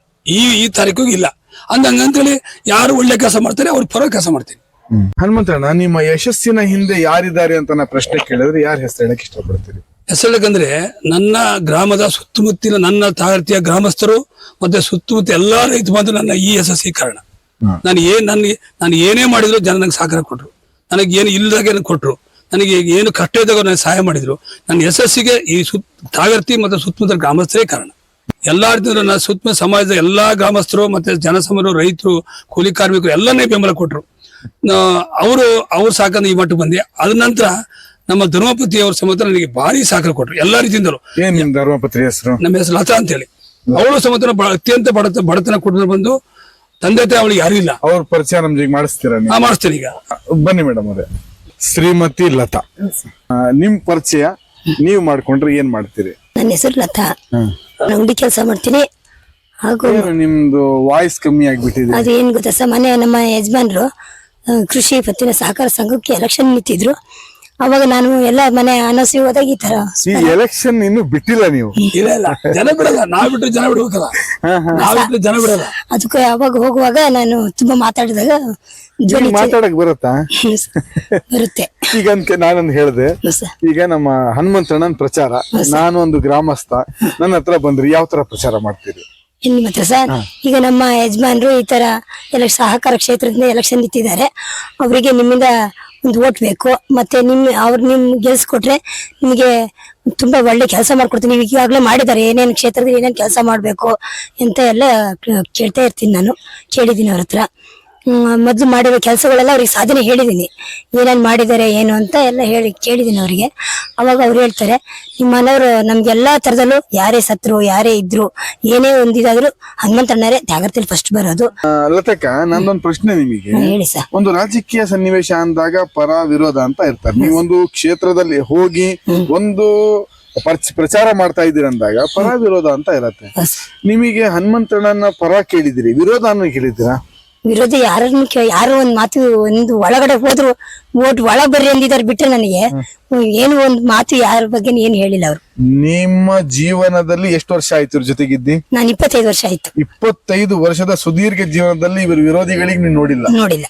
ಈ ತಾರೀಕು ಇಲ್ಲ. ಹಂಗಂತೇಳಿ ಯಾರು ಒಳ್ಳೆ ಕೆಲಸ ಮಾಡ್ತಾರೆ ಅವ್ರ ಪರ ಕೆಲಸ ಮಾಡ್ತೀನಿ. ಹನುಮಂತಣ್ಣ, ನಿಮ್ಮ ಯಶಸ್ಸಿನ ಹಿಂದೆ ಯಾರಿದ್ದಾರೆ ಅಂತ ನಾ ಪ್ರಶ್ನೆ ಕೇಳಿದ್ರೆ ಯಾರ ಹೆಸರು ಹೇಳಕ್ ಇಷ್ಟಪಡ್ತೀರಿ? ಹೆಸರಕ್ಕಂದ್ರೆ ನನ್ನ ಗ್ರಾಮದ ಸುತ್ತಮುತ್ತಿನ ನನ್ನ ತಾರತಿಯ ಗ್ರಾಮಸ್ಥರು ಮತ್ತೆ ಸುತ್ತಮುತ್ತ ಎಲ್ಲಾ ರೈತ ಬಂದು ನನ್ನ ಈ ಯಶಸ್ಸಿಗೆ ಕಾರಣ. ನಾನು ಏನೇ ಮಾಡಿದ್ರು ಜನ ನಂಗೆ ಸಹಕಾರ ಕೊಟ್ರು. ನನಗೆ ಏನು ಇಲ್ಲದಾಗ ಕೊಟ್ರು. ನನಗೆ ಏನು ಕಷ್ಟ ಇದ್ದಾಗ ನನಗೆ ಸಹಾಯ ಮಾಡಿದ್ರು. ನನ್ನ ಯಶಸ್ಸಿಗೆ ಈ ತಾಗರ್ತಿ ಮತ್ತು ಸುತ್ತಮುತ್ತ ಗ್ರಾಮಸ್ಥರೇ ಕಾರಣ. ಎಲ್ಲಾ ರೀತಿಯಲ್ಲೂ ನನ್ನ ಸುತ್ತಮುತ್ತ ಸಮಾಜದ ಎಲ್ಲಾ ಗ್ರಾಮಸ್ಥರು ಮತ್ತೆ ಜನಸಾಮಾನ್ಯರು, ರೈತರು, ಕೂಲಿ ಕಾರ್ಮಿಕರು ಎಲ್ಲನೇ ಬೆಂಬಲ ಕೊಟ್ರು. ಅವ್ರು ಸಾಕಂದ್ರೆ ಈ ಮಟ್ಟಕ್ಕೆ ಬಂದೆ. ಅದ ನಂತರ ನಮ್ಮ ಧರ್ಮಪತಿ ಅವ್ರ ಸಮೇತ ನನಗೆ ಭಾರಿ ಸಹಕಾರ ಕೊಟ್ರು ಎಲ್ಲಾ ರೀತಿಯಿಂದಲೂ. ಧರ್ಮಪತಿ ಹೆಸರು? ನಮ್ಮ ಹೆಸರು ಲತಾ ಅಂತ ಹೇಳಿ. ಅವಳು ಸಮೇತ ಅತ್ಯಂತ ಬಡತನ ಕುಟುಂಬ ಬಂದು, ತಂದೆ ತಾಯಿ ಅವಳಿಗೆ ಯಾರು ಇಲ್ಲ. ಅವ್ರ ಪರಿಚಯ ನಮ್ಗೆ ಮಾಡಿಸ್ತೀರಾ? ಮಾಡಿಸ್ತೀನಿ ಈಗ. ಬನ್ನಿ ಮೇಡಮ್ ಅವರೇ. ಶ್ರೀಮತಿ ಲತಾ, ನಿಮ್ ಪರಿಚಯ ನೀವ್ ಮಾಡ್ಕೊಂಡ್ರೆ ಏನ್ ಮಾಡ್ತೀರಿ? ನನ್ನ ಹೆಸರು ಲತಾ, ಅಂಗಡಿ ಕೆಲಸ ಮಾಡ್ತೀನಿ. ಹಾಗೂ ನಿಮ್ದು ವಾಯ್ಸ್ ಕಮ್ಮಿ ಆಗ್ಬಿಟ್ಟಿದೆ. ಅದು ಏನ್ ಗೊತ್ತಾ ಸರ್, ಮನೆ ನಮ್ಮ ಯಜಮಾನ್ರು ಕೃಷಿ ಪತ್ತಿನ ಸಹಕಾರ ಸಂಘಕ್ಕೆ ಎಲೆಕ್ಷನ್ ನಿಂತಿದ್ರು. ಅವಾಗ ನಾನು ಎಲ್ಲ ಮನೆ ಅನಸಿ ಹೋದಾಗ ಈ ತರ ಎಲೆಕ್ಷನ್ ಇನ್ನು ಬಿಟ್ಟಿಲ್ಲ ನೀವು? ಇಲ್ಲ, ಜನ ಬಿಡಲ್ಲ. ನಾವ್ ಬಿಟ್ಟು ಜನ ಬಿಡ್ಬೇಕಲ್ಲ, ಜನ ಬಿಡಲ್ಲ. ಅದಕ್ಕೆ ಅವಾಗ ಹೋಗುವಾಗ ನಾನು ತುಂಬಾ ಮಾತಾಡಿದಾಗ ಮಾತಾಡಕ್ ಬರುತ್ತಾ? ಬರುತ್ತೆ. ಈಗ ನಾನೊಂದು ಹೇಳ್ದೆ, ಈಗ ನಮ್ಮ ಹನುಮಂತಣ್ಣನ್ ಪ್ರಚಾರ, ನಾನು ಒಂದು ಗ್ರಾಮಸ್ಥ, ನನ್ನ ಹತ್ರ ಬಂದ್ರಿ, ಯಾವ ತರ ಪ್ರಚಾರ ಮಾಡ್ತೀರಿ? ನಿಮ್ಮ ಹತ್ರ ಸರ್, ಈಗ ನಮ್ಮ ಯಜಮಾನ್ರು ಈ ತರ ಸಹಕಾರ ಕ್ಷೇತ್ರದಿಂದ ಎಲೆಕ್ಷನ್ ನಿಂತಿದ್ದಾರೆ. ಅವರಿಗೆ ನಿಮ್ಮಿಂದ ಒಂದು ಓಟ್ ಬೇಕು, ಮತ್ತೆ ನಿಮ್ ಗೆಲ್ಸ್ಕೊಟ್ರೆ ನಿಮಗೆ ತುಂಬಾ ಒಳ್ಳೆ ಕೆಲಸ ಮಾಡ್ಕೊಡ್ತೀನಿ. ನೀವು ಈಗಾಗಲೇ ಮಾಡಿದ್ದಾರೆ, ಏನೇನು ಕ್ಷೇತ್ರದಲ್ಲಿ ಏನೇನು ಕೆಲಸ ಮಾಡ್ಬೇಕು ಅಂತ ಎಲ್ಲ ಕೇಳ್ತಾ ಇರ್ತೀನಿ. ನಾನು ಕೇಳಿದ್ದೀನಿ ಅವ್ರ ಹತ್ರ. ಮೊದ್ಲು ಮಾಡಿರೋ ಕೆಲಸಗಳೆಲ್ಲ ಅವ್ರಿಗೆ ಸಾಧನೆ ಹೇಳಿದೀನಿ, ಏನೇನ್ ಮಾಡಿದ್ದಾರೆ ಏನು ಅಂತ ಎಲ್ಲ ಕೇಳಿದೀನಿ ಅವರಿಗೆ. ಅವಾಗ ಅವ್ರು ಹೇಳ್ತಾರೆ, ನಿಮ್ಮ ಮನೆಯವರು ನಮ್ಗೆಲ್ಲಾ ತರದಲ್ಲೂ ಯಾರೇ ಸತ್ರು ಯಾರೇ ಇದ್ರು ಏನೇ ಒಂದಿದಾದ್ರು ಹನುಮಂತಣ್ಣರೇ ತ್ಯಾಗರ್ತಿಯಲ್ಲಿ ಫಸ್ಟ್ ಬರೋದು. ಲತಕ್ಕ, ನಂದೊಂದು ಪ್ರಶ್ನೆ ನಿಮಗೆ. ಹೇಳಿ ಸರ್. ಒಂದು ರಾಜಕೀಯ ಸನ್ನಿವೇಶ ಅಂದಾಗ ಪರ ವಿರೋಧ ಅಂತ ಇರ್ತಾರೆ. ನೀವೊಂದು ಕ್ಷೇತ್ರದಲ್ಲಿ ಹೋಗಿ ಒಂದು ಪ್ರಚಾರ ಮಾಡ್ತಾ ಇದ್ದೀರಂದಾಗ ಪರ ವಿರೋಧ ಅಂತ ಇರತ್ತೆ. ನಿಮಗೆ ಹನುಮಂತಣ್ಣನ ಪರ ಕೇಳಿದಿರಿ, ವಿರೋಧನ ಕೇಳಿದ್ದೀರಾ? ವಿರೋಧ ಯಾರು ಒಂದ್ ಮಾತು ಒಂದು ಒಳಗಡೆ ಹೋದ್ರು ಓಟ್ ಒಳಗ್ ಬರ್ರಿ ಅಂದಿದ್ದಾರೆ ಬಿಟ್ರೆ ನನಗೆ ಏನು ಒಂದ್ ಮಾತು ಯಾರ ಬಗ್ಗೆ ಏನ್ ಹೇಳಿಲ್ಲ ಅವ್ರು. ನಿಮ್ಮ ಜೀವನದಲ್ಲಿ ಎಷ್ಟು ವರ್ಷ ಆಯ್ತು ಇವ್ರ ಜೊತೆಗಿದ್ದಿ? ನಾನು 25 ವರ್ಷ ಆಯ್ತು. 25 ವರ್ಷದ ಸುದೀರ್ಘ ಜೀವನದಲ್ಲಿ ಇವರು ವಿರೋಧಿಗಳಿಗೆ ನೀವು ನೋಡಿಲ್ಲ.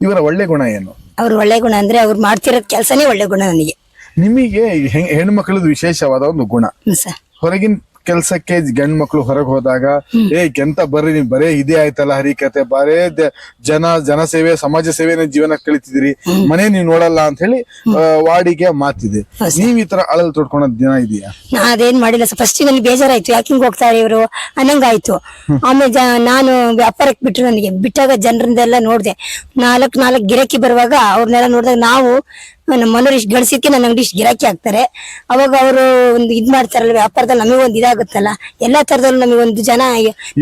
ಇವರ ಒಳ್ಳೆ ಗುಣ ಏನು? ಅವ್ರ ಒಳ್ಳೆ ಗುಣ ಅಂದ್ರೆ ಅವ್ರು ಮಾಡ್ತಿರೋ ಕೆಲ್ಸನೇ ಒಳ್ಳೆ ಗುಣ ನನಗೆ. ನಿಮಗೆ ಹೆಣ್ಮಕ್ಳದ್ದು ವಿಶೇಷವಾದ ಒಂದು ಗುಣ. ಹೊರಗಿನ ಕೆಲ್ಸಕ್ಕೆ ಗಂಡ್ ಮಕ್ಳು ಹೊರಗೆ ಹೋದಾಗ ಕೆಂತ ಬರ್ರಿ ನೀವ್ ಬರೇ ಇದೇ ಆಯ್ತಲ್ಲ ಹರಿಕತೆ, ಬರೇ ಜನಸೇವೆ ಸಮಾಜ ಸೇವೆನ ಜೀವನ ಕಳಿತಿದ್ರಿ, ಮನೆ ನೀವ್ ನೋಡಲ್ಲ ಅಂತ ಹೇಳಿ ವಾಡಿಗೆ ಮಾತಿದೆ. ನೀವ್ ಈ ತರ ಅಳಲ್ ತೊಡ್ಕೊಂಡ ದಿನ ಇದೆಯಾ? ಅದೇನ್ ಮಾಡಿಲ್ಲ ಸರ್. ಫಸ್ಟ್ ನನಗೆ ಬೇಜಾರಾಯ್ತು, ಯಾಕಿಂಗ್ ಹೋಗ್ತಾರೆ ಇವರು ಅನ್ನಂಗಾಯ್ತು. ಆಮೇಲೆ ನಾನು ವ್ಯಾಪಾರಕ್ಕೆ ಬಿಟ್ರು. ನನಗೆ ಬಿಟ್ಟಾಗ ಜನರಿಂದೆಲ್ಲ ನೋಡ್ದೆ, ನಾಲ್ಕು ಗಿರಾಕಿ ಬರುವಾಗ ಅವ್ರನ್ನೆಲ್ಲ ನೋಡಿದಾಗ ನಾವು ನಮ್ಮ ಮನೋರು ಇಷ್ಟು ಗಳಿಸಿದ್ಕೆ ನನ್ನ ಅಂಗಡಿ ಇಷ್ಟು ಗಿರಾಕಿ ಆಗ್ತಾರೆ. ಅವಾಗ ಅವರು ಒಂದು ಇದ್ ಮಾಡ್ತಾರಲ್ಲ ವ್ಯಾಪಾರದಲ್ಲಿ, ನಮಗೆ ಒಂದು ಇದಾಗುತ್ತಲ್ಲ, ಎಲ್ಲಾ ತರದಲ್ಲೂ ನಮಗೆ ಒಂದು ಜನ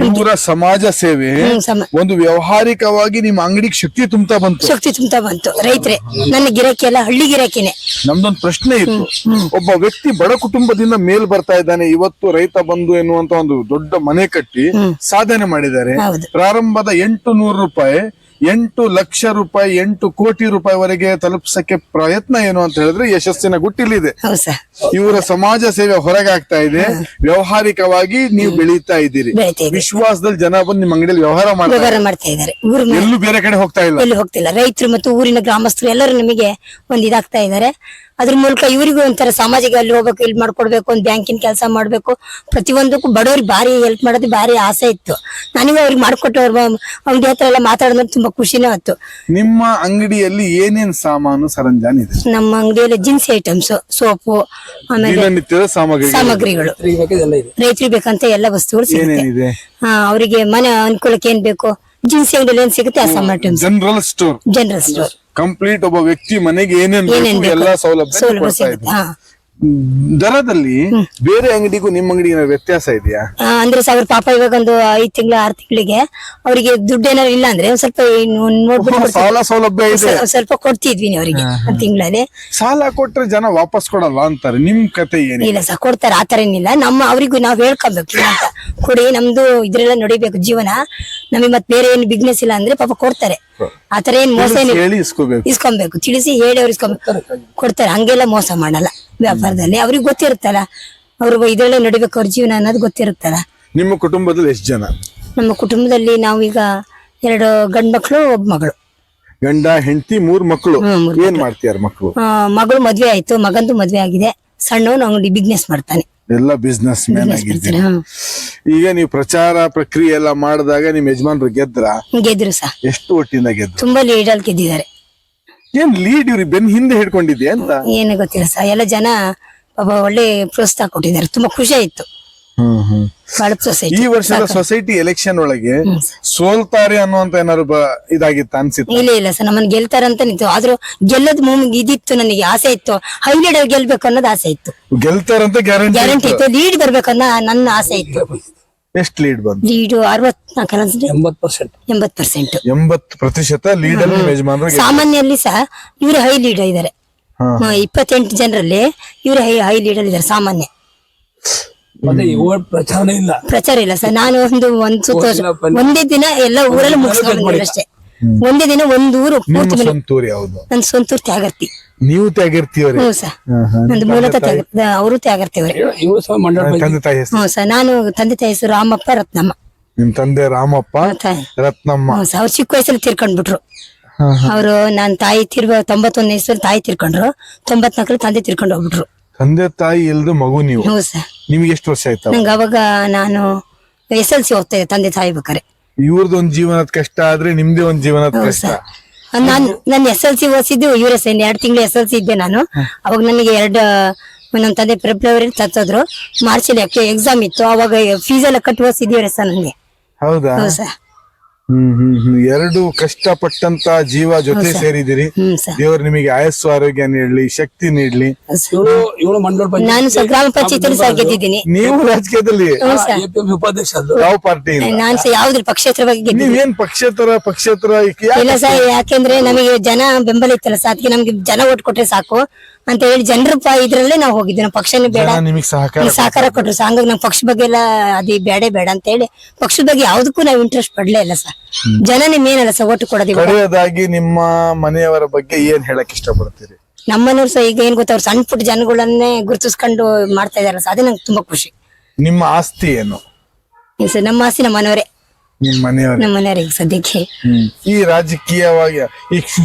ಇವರ ಸಮಾಜ ಸೇವೆ ಒಂದು ವ್ಯವಹಾರಿಕವಾಗಿ ನಿಮ್ಮ ಅಂಗಡಿಗೆ ಶಕ್ತಿ ತುಂಬತಾ ಬಂತು. ರೈತರೇ ನನ್ನ ಗಿರಾಕಿ ಎಲ್ಲ ಹಳ್ಳಿ ಗಿರಾಕಿನೇ. ನಮ್ದೊಂದು ಪ್ರಶ್ನೆ ಇತ್ತು, ಒಬ್ಬ ವ್ಯಕ್ತಿ ಬಡ ಕುಟುಂಬದಿಂದ ಮೇಲ್ ಬರ್ತಾ ಇದ್ದಾನೆ, ಇವತ್ತು ರೈತ ಬಂಧು ಎನ್ನುವಂತ ಒಂದು ದೊಡ್ಡ ಮನೆ ಕಟ್ಟಿ ಸಾಧನೆ ಮಾಡಿದ್ದಾರೆ. ಪ್ರಾರಂಭದ 800 ರೂಪಾಯಿ 8 ಲಕ್ಷ ರೂಪಾಯಿ 8 ಕೋಟಿ ರೂಪಾಯಿವರೆಗೆ ತಲುಪಿಸಕ್ಕೆ ಪ್ರಯತ್ನ ಏನು ಅಂತ ಹೇಳಿದ್ರೆ ಯಶಸ್ಸಿನ ಗುಟ್ಟಿಲಿದೆ. ಇವರ ಸಮಾಜ ಸೇವೆ ಹೊರಗೆ ಆಗ್ತಾ ಇದೆ, ವ್ಯವಹಾರಿಕವಾಗಿ ನೀವು ಬೆಳೀತಾ ಇದ್ದೀರಿ. ವಿಶ್ವಾಸದಲ್ಲಿ ಜನ ಬಂದು ನಿಮ್ಮ ಅಂಗಡಿಯಲ್ಲಿ ವ್ಯವಹಾರ ಮಾಡ್ತಾ ಇದ್ದಾರೆ. ಎಲ್ಲೂ ಬೇರೆ ಕಡೆ ಹೋಗ್ತಿಲ್ಲ. ರೈತರು ಮತ್ತು ಊರಿನ ಗ್ರಾಮಸ್ಥರು ಎಲ್ಲರೂ ನಮಗೆ ಒಂದ್ ಇದಾಗ್ತಾ ಇದ್ದಾರೆ. ಅದ್ರ ಮೂಲಕ ಇವರಿಗೂ ಒಂಥರ ಸಾಮಾಜಿಕ ಅಲ್ಲಿ ಹೋಗ್ಬೇಕು, ಇಲ್ಲಿ ಮಾಡ್ಕೊಡ್ಬೇಕು, ಒಂದು ಬ್ಯಾಂಕಿನ ಕೆಲಸ ಮಾಡ್ಬೇಕು, ಪ್ರತಿಯೊಂದಕ್ಕೂ ಬಡವ್ರಿಗೆ ಭಾರಿ ಹೆಲ್ಪ್ ಮಾಡೋದು ಭಾರಿ ಆಸೆ ಇತ್ತು. ನನಗೂ ಅವ್ರಿಗೆ ಮಾಡ್ಕೊಟ್ಟು ಅವ್ರ ಅಂಗಡಿ ಹತ್ರ ಎಲ್ಲ ಮಾತಾಡೋದು ತುಂಬಾ ಖುಷಿನೂ ಆಯ್ತು. ನಿಮ್ಮ ಅಂಗಡಿಯಲ್ಲಿ ಏನೇನ್ ಸಾಮಾನು ಸರಂಜಾನ್ ಇದೆ? ನಮ್ಮ ಅಂಗಡಿಯಲ್ಲಿ ಜಿನ್ಸಿ ಐಟಮ್ಸ್, ಸೋಪು, ಆಮೇಲೆ ಸಾಮಗ್ರಿಗಳು, ರೈತರಿಗೆ ಬೇಕಂತ ಎಲ್ಲ ವಸ್ತುಗಳು ಸಿಗುತ್ತೆ. ಅವರಿಗೆ ಮನೆ ಅನುಕೂಲಕ್ಕೆ ಏನ್ ಬೇಕು ಜಿನ್ಸಿ ಅಂಗಡಿಯಲ್ಲಿ ಏನ್ ಸಿಗುತ್ತೆ ಆ ಸಾಮಾನು. ಜನರಲ್ ಸ್ಟೋರ್ ಕಂಪ್ಲೀಟ್ ಒಬ್ಬ ವ್ಯಕ್ತಿ ಮನೆಗೆ ಏನೇನು ಎಲ್ಲಾ ಸೌಲಭ್ಯ ಸಿಗುತ್ತೆ. ದರದಲ್ಲಿ ಬೇರೆ ಅಂಗಡಿಗೂ ನಿಮ್ಮ ಅಂಗಡಿಗೆ ವ್ಯತ್ಯಾಸ ಇದೆಯಾ? ಅಂದ್ರೆ ಅವ್ರ ಪಾಪ ಇವಾಗ ಒಂದು 5 ತಿಂಗಳ 6 ತಿಂಗಳಿಗೆ ಅವರಿಗೆ ದುಡ್ಡು ಏನಾದ್ರು ಇಲ್ಲ ಅಂದ್ರೆ ಒಂದ್ ಸ್ವಲ್ಪ ನೋಡ್ಬಿಟ್ಟು ಸಾಲ ಸೌಲಭ್ಯ ಇದೆ, ಸ್ವಲ್ಪ ಕೊಡ್ತಿದ್ವಿ ಅವರಿಗೆ. ತಿಂಗಳಲ್ಲಿ ಸಾಲ ಕೊಟ್ರೆ ಜನ ವಾಪಸ್ ಕೊಡಲ್ಲ ಅಂತಾರೆ, ನಿಮ್ ಕತೆ ಏನು? ಇಲ್ಲ ಸರ್, ಕೊಡ್ತಾರೆ, ಆತರ ಏನಿಲ್ಲ. ಅವ್ರಿಗೂ ನಾವ್ ಹೇಳ್ಕೊಬೇಕು ಅಂತ, ಕೊಡಿ ನಮ್ದು ಇದ್ರೆಲ್ಲ ನಡಿಬೇಕು ಜೀವನ, ನಮಗೆ ಮತ್ತೆ ಬೇರೆ ಏನು ಬಿಸ್ನೆಸ್ ಇಲ್ಲ ಅಂದ್ರೆ ಪಾಪ ಕೊಡ್ತಾರೆ. ಆತರ ಏನ್ ಮೋಸ ಇಸ್ಕೊಬೇಕು, ತಿಳಿಸಿ ಹೇಳಿ ಅವ್ರು ಕೊಡ್ತಾರೆ. ಹಂಗೆಲ್ಲ ಮೋಸ ಮಾಡಲ್ಲ ವ್ಯಾಪಾರದಲ್ಲಿ. ಅವ್ರಿಗೆ ಗೊತ್ತಿರುತ್ತಲ್ಲ ಅವ್ರು ಇದ್ರಲ್ಲೇ ನಡಿಬೇಕು ಅವ್ರ ಜೀವನ ಅನ್ನೋದು ಗೊತ್ತಿರುತ್ತಲ್ಲ. ನಿಮ್ಮ ಕುಟುಂಬದಲ್ಲಿ ಎಷ್ಟು ಜನ? ನಮ್ಮ ಕುಟುಂಬದಲ್ಲಿ ನಾವೀಗ 2 ಗಂಡ್ ಮಕ್ಳು, 1 ಮಗಳು. ಗಂಡ ಹೆಂಡತಿ 3 ಮಕ್ಕಳು. ಏನ್ ಮಾಡ್ತೀಯಾರ ಮಕ್ಕಳು? ಮಗಳು ಮದ್ವೆ ಆಯ್ತು, ಮಗಂದು ಮದ್ವೆ ಆಗಿದೆ. ಸಣ್ಣವನು ಅಂಗಡಿ ಬಿಸ್ನೆಸ್ ಮಾಡ್ತಾನೆ. ಎಲ್ಲ ಬಿಸ್ನೆಸ್ ಮ್ಯಾನ್ ಆಗಿರ್ತೀರಿ. ಈಗ ನೀವು ಪ್ರಚಾರ ಪ್ರಕ್ರಿಯೆ ಎಲ್ಲ ಮಾಡಿದಾಗ ನಿಮ್ ಯಜಮಾನ್ರು ಗೆದ್ರು ಸರ್? ಎಷ್ಟು ಒಟ್ಟಿಂದ ಗೆದ್ರು? ತುಂಬಾ ಲೀಡ್ ಅಲ್ಲಿ ಗೆದ್ದಿದ್ದಾರೆ. ಏನ್ ಲೀಡ್ ಇವ್ರಿಗೆ ಬೆನ್ ಹಿಂದೆ ಹಿಡ್ಕೊಂಡಿದ್ಯಾ ಅಂತ? ಏನು ಗೊತ್ತಿಲ್ಲ ಸರ್, ಎಲ್ಲ ಜನ ಪಾಪ ಒಳ್ಳೆ ಪ್ರೋತ್ಸಾಹ ಕೊಟ್ಟಿದ್ದಾರೆ. ತುಂಬಾ ಖುಷಿ ಆಯ್ತು. ಈ ವರ್ಷದ ಸೊಸೈಟಿ ಎಲೆಕ್ಷನ್ ಒಳಗೆ ಸೋಲ್ತಾರೆ ಅನ್ನುವಂತ ಏನಾದ್ರು ಇದಾಗಿತ್ತು ಅನ್ಸಿತ್ತು? ಇಲ್ಲ ಸರ್, ನಮ್ಮನ್ನ ಗೆಲ್ತಾರಂತ ನಿಂತು. ಆದ್ರೂ ಗೆಲ್ಲದ್ ಇದಿತ್ತು, ನನಗೆ ಆಸೆ ಇತ್ತು. ಹೈಲೈಟ್ ಆಗಿ ಗೆಲ್ಬೇಕು ಅನ್ನೋದು ಆಸೆ ಇತ್ತು. ಗೆಲ್ತಾರಂತ ಗ್ಯಾರಂಟಿ ಇತ್ತು. ಲೀಡ್ ಬರ್ಬೇಕನ್ನೋ ನನ್ನ ಆಸೆ ಇತ್ತು. ಎಷ್ಟು ಲೀಡ್ ಬಂತು? ಲೀಡ್ 80%. 80% ಲೀಡ್ ಅಲ್ಲಿ ಯಜಮಾನರು. ಸಾಮಾನ್ಯಲ್ಲಿ ಸಹ ಇವರು ಹೈ ಲೀಡ್ ಇದ್ದಾರೆ. 28 ಜನರಲ್ಲಿ ಇವರು ಹೈ ಲೀಡ್ ಅಲ್ಲಿ ಇದ್ದಾರೆ ಸಾಮಾನ್ಯ. ಪ್ರಚಾರ ಇಲ್ಲ ಸರ್. ನಾನು ಒಂದ್ ಸುತ್ತ ಒಂದೇ ದಿನ ಎಲ್ಲ ಊರಲ್ಲಿ ಮುಗಿಸ್ಕೊಂಡು ಅಷ್ಟೇ. ಒಂದೇ ದಿನ ಒಂದ್ ಊರು. ನನ್ನ ಸ್ವಂತೂರು ತ್ಯಾಗರ್ತಿ. ನೀವು ತ್ಯಾಗರ್ತಿಯವ್ರೆ? ಹ್ಞೂ ಸರ್, ನಂದು ಮೂಲತಃ ಅವರು ತ್ಯಾಗರ್ತಿಯವ್ರೆ. ಹ್ಞೂ ಸರ್, ನಾನು ತಂದೆ ತಾಯಿ ಹೆಸರು ರಾಮಪ್ಪ ರತ್ನಮ್ಮ. ನಿಮ್ ತಂದೆ ರಾಮಪ್ಪ ರತ್ನಮ್ಮ. ಅವ್ರು ಚಿಕ್ಕ ವಯಸ್ಸಲ್ಲಿ ತೀರ್ಕೊಂಡ್ಬಿಟ್ರು. ಅವರು ನನ್ನ ತಾಯಿ 91 ವಯಸ್ಸಲ್ಲಿ ತಾಯಿ ತೀರ್ಕೊಂಡ್ರು. 94 ತಂದೆ ತೀರ್ಕೊಂಡು ಹೋಗ್ಬಿಟ್ರು. ತಂದೆ ತಾಯಿ ಇಲ್ದು ಮಗು ನೀವು? ಹ್ಞೂ ಸರ್. ನಿಮ್ಗೆ ಎಷ್ಟು ವರ್ಷ ಆಯ್ತು? ನಂಗೆ ಅವಾಗ ನಾನು SLC ಓದ್ತಾ ಇದ್ದೆ ತಂದೆ ತಾಯಿ ಬೇಕಾರೆ. ಇವ್ರದೊಂದ್ ಜೀವನದ ಕಷ್ಟ ಆದ್ರೆ ನಿಮ್ದೇ ಒಂದ್ ಜೀವನದ ಕಷ್ಟ. ನಾನು SLC ಓದಿಸಿದ್ದು US 2 ತಿಂಗಳು SLC ಇದ್ದೆ ನಾನು. ಅವಾಗ ನನಗೆ ನಮ್ಮ ತಂದೆ ಫೆಬ್ರವರಿ ತರ್ಸಿದ್ರು. ಮಾರ್ಚಲ್ಲಿ ಎಕ್ಸಾಮ್ ಇತ್ತು. ಅವಾಗ ಫೀಸ್ ಎಲ್ಲ ಕಟ್ಟಿ ಓದಿಸಿದ್ದೀವ್ರೆ ಸರ್ ನನಗೆ. ಹೌದಾ? ಹೌದು ಸರ್. ಎರಡು ಕಷ್ಟಪಟ್ಟಂತ ಜೀವ ಜೊತೆ ಸೇರಿದಿರಿ. ಸರ್. ದೇವರು ನಿಮಗೆ ಆಯಸ್ಸು ಆರೋಗ್ಯ ನೀಡ್ಲಿ, ಶಕ್ತಿ ನೀಡ್ಲಿ. ಇವಳು ಮಂಡಲ ನಾನು ಸಹ ಗ್ರಾಮ ಪಂಚಾಯತಿಯಲ್ಲಿ ಸಹ ಗೆದ್ದಿದ್ದೀನಿ. ನೀವು ರಾಜಕೀಯದಲ್ಲಿ APM ಉಪಾಧ್ಯಕ್ಷ ಅಲ್ಲ. ಯಾವ ಪಾರ್ಟಿ? ನಾನು ಸಹ ಯಾವ್ದ್ರ ಪಕ್ಷೇತರವಾಗಿ ಗೆದ್ದಿದ್ದೀನಿ. ನೀವೇನ್ ಪಕ್ಷೇತರ ಇಲ್ಲ ಸರ್, ಯಾಕೆಂದ್ರೆ ನಮಗೆ ಜನ ಬೆಂಬಲ ಇತ್ತಲ್ಲ ಸರ್, ಅದಕ್ಕೆ ನಮ್ಗೆ ಜನ ಓಟ್ ಕೊಟ್ರೆ ಸಾಕು ಅಂತ ಹೇಳಿ ಜನರ ಇದ್ರಲ್ಲೇ ನಾವು ಹೋಗಿದ್ವಿ. ನಮ್ಮ ಪಕ್ಷನೇ ಬೇಡ, ನಿಮಗೆ ಸಹಕಾರ ಕೊಟ್ರು ಸರ್. ಹಂಗಾಗಿ ನಮ್ಮ ಪಕ್ಷ ಬಗ್ಗೆ ಎಲ್ಲ ಅದು ಬೇಡ ಅಂತ ಹೇಳಿ ಪಕ್ಷದ ಬಗ್ಗೆ ಯಾವ್ದಕ್ಕೂ ನಾವು ಇಂಟ್ರೆಸ್ಟ್ ಪಡ್ಲೇ ಇಲ್ಲ ಸರ್. ಜನನೇ ಮೇನ್ ಅಲ್ಲ ಸರ್ ಓಟ್ ಕೊಡೋದು. ಕಡೆಯದಾಗಿ ನಿಮ್ಮ ಮನೆಯವರ ಬಗ್ಗೆ ಏನ್ ಹೇಳಕ್ ಇಷ್ಟಪಡ್ತೀರಿ? ನಮ್ಮನವ್ರು ಸಹ ಈಗ ಏನ್ ಗೊತ್ತ, ಅವ್ರು ಸಣ್ಣ ಪುಟ್ಟ ಜನಗಳನ್ನೇ ಗುರುತಿಸ್ಕೊಂಡು ಮಾಡ್ತಾ ಇದಾರಲ್ಲ ಸರ್, ಅದೇ ನಂಗೆ ತುಂಬಾ ಖುಷಿ. ನಿಮ್ಮ ಆಸ್ತಿ ಏನು? ಸರ್ ನಮ್ಮ ಆಸ್ತಿ ನಮ್ಮ ಮನೆಯವರೇ. ನಿಮ್ಮ ಮನೆಯವರೇ? ನಮ್ಮ ಮನೆಯವರಿಗೆ ಸದ್ಯಕ್ಕೆ. ಈ ರಾಜಕೀಯವಾಗಿ ಈ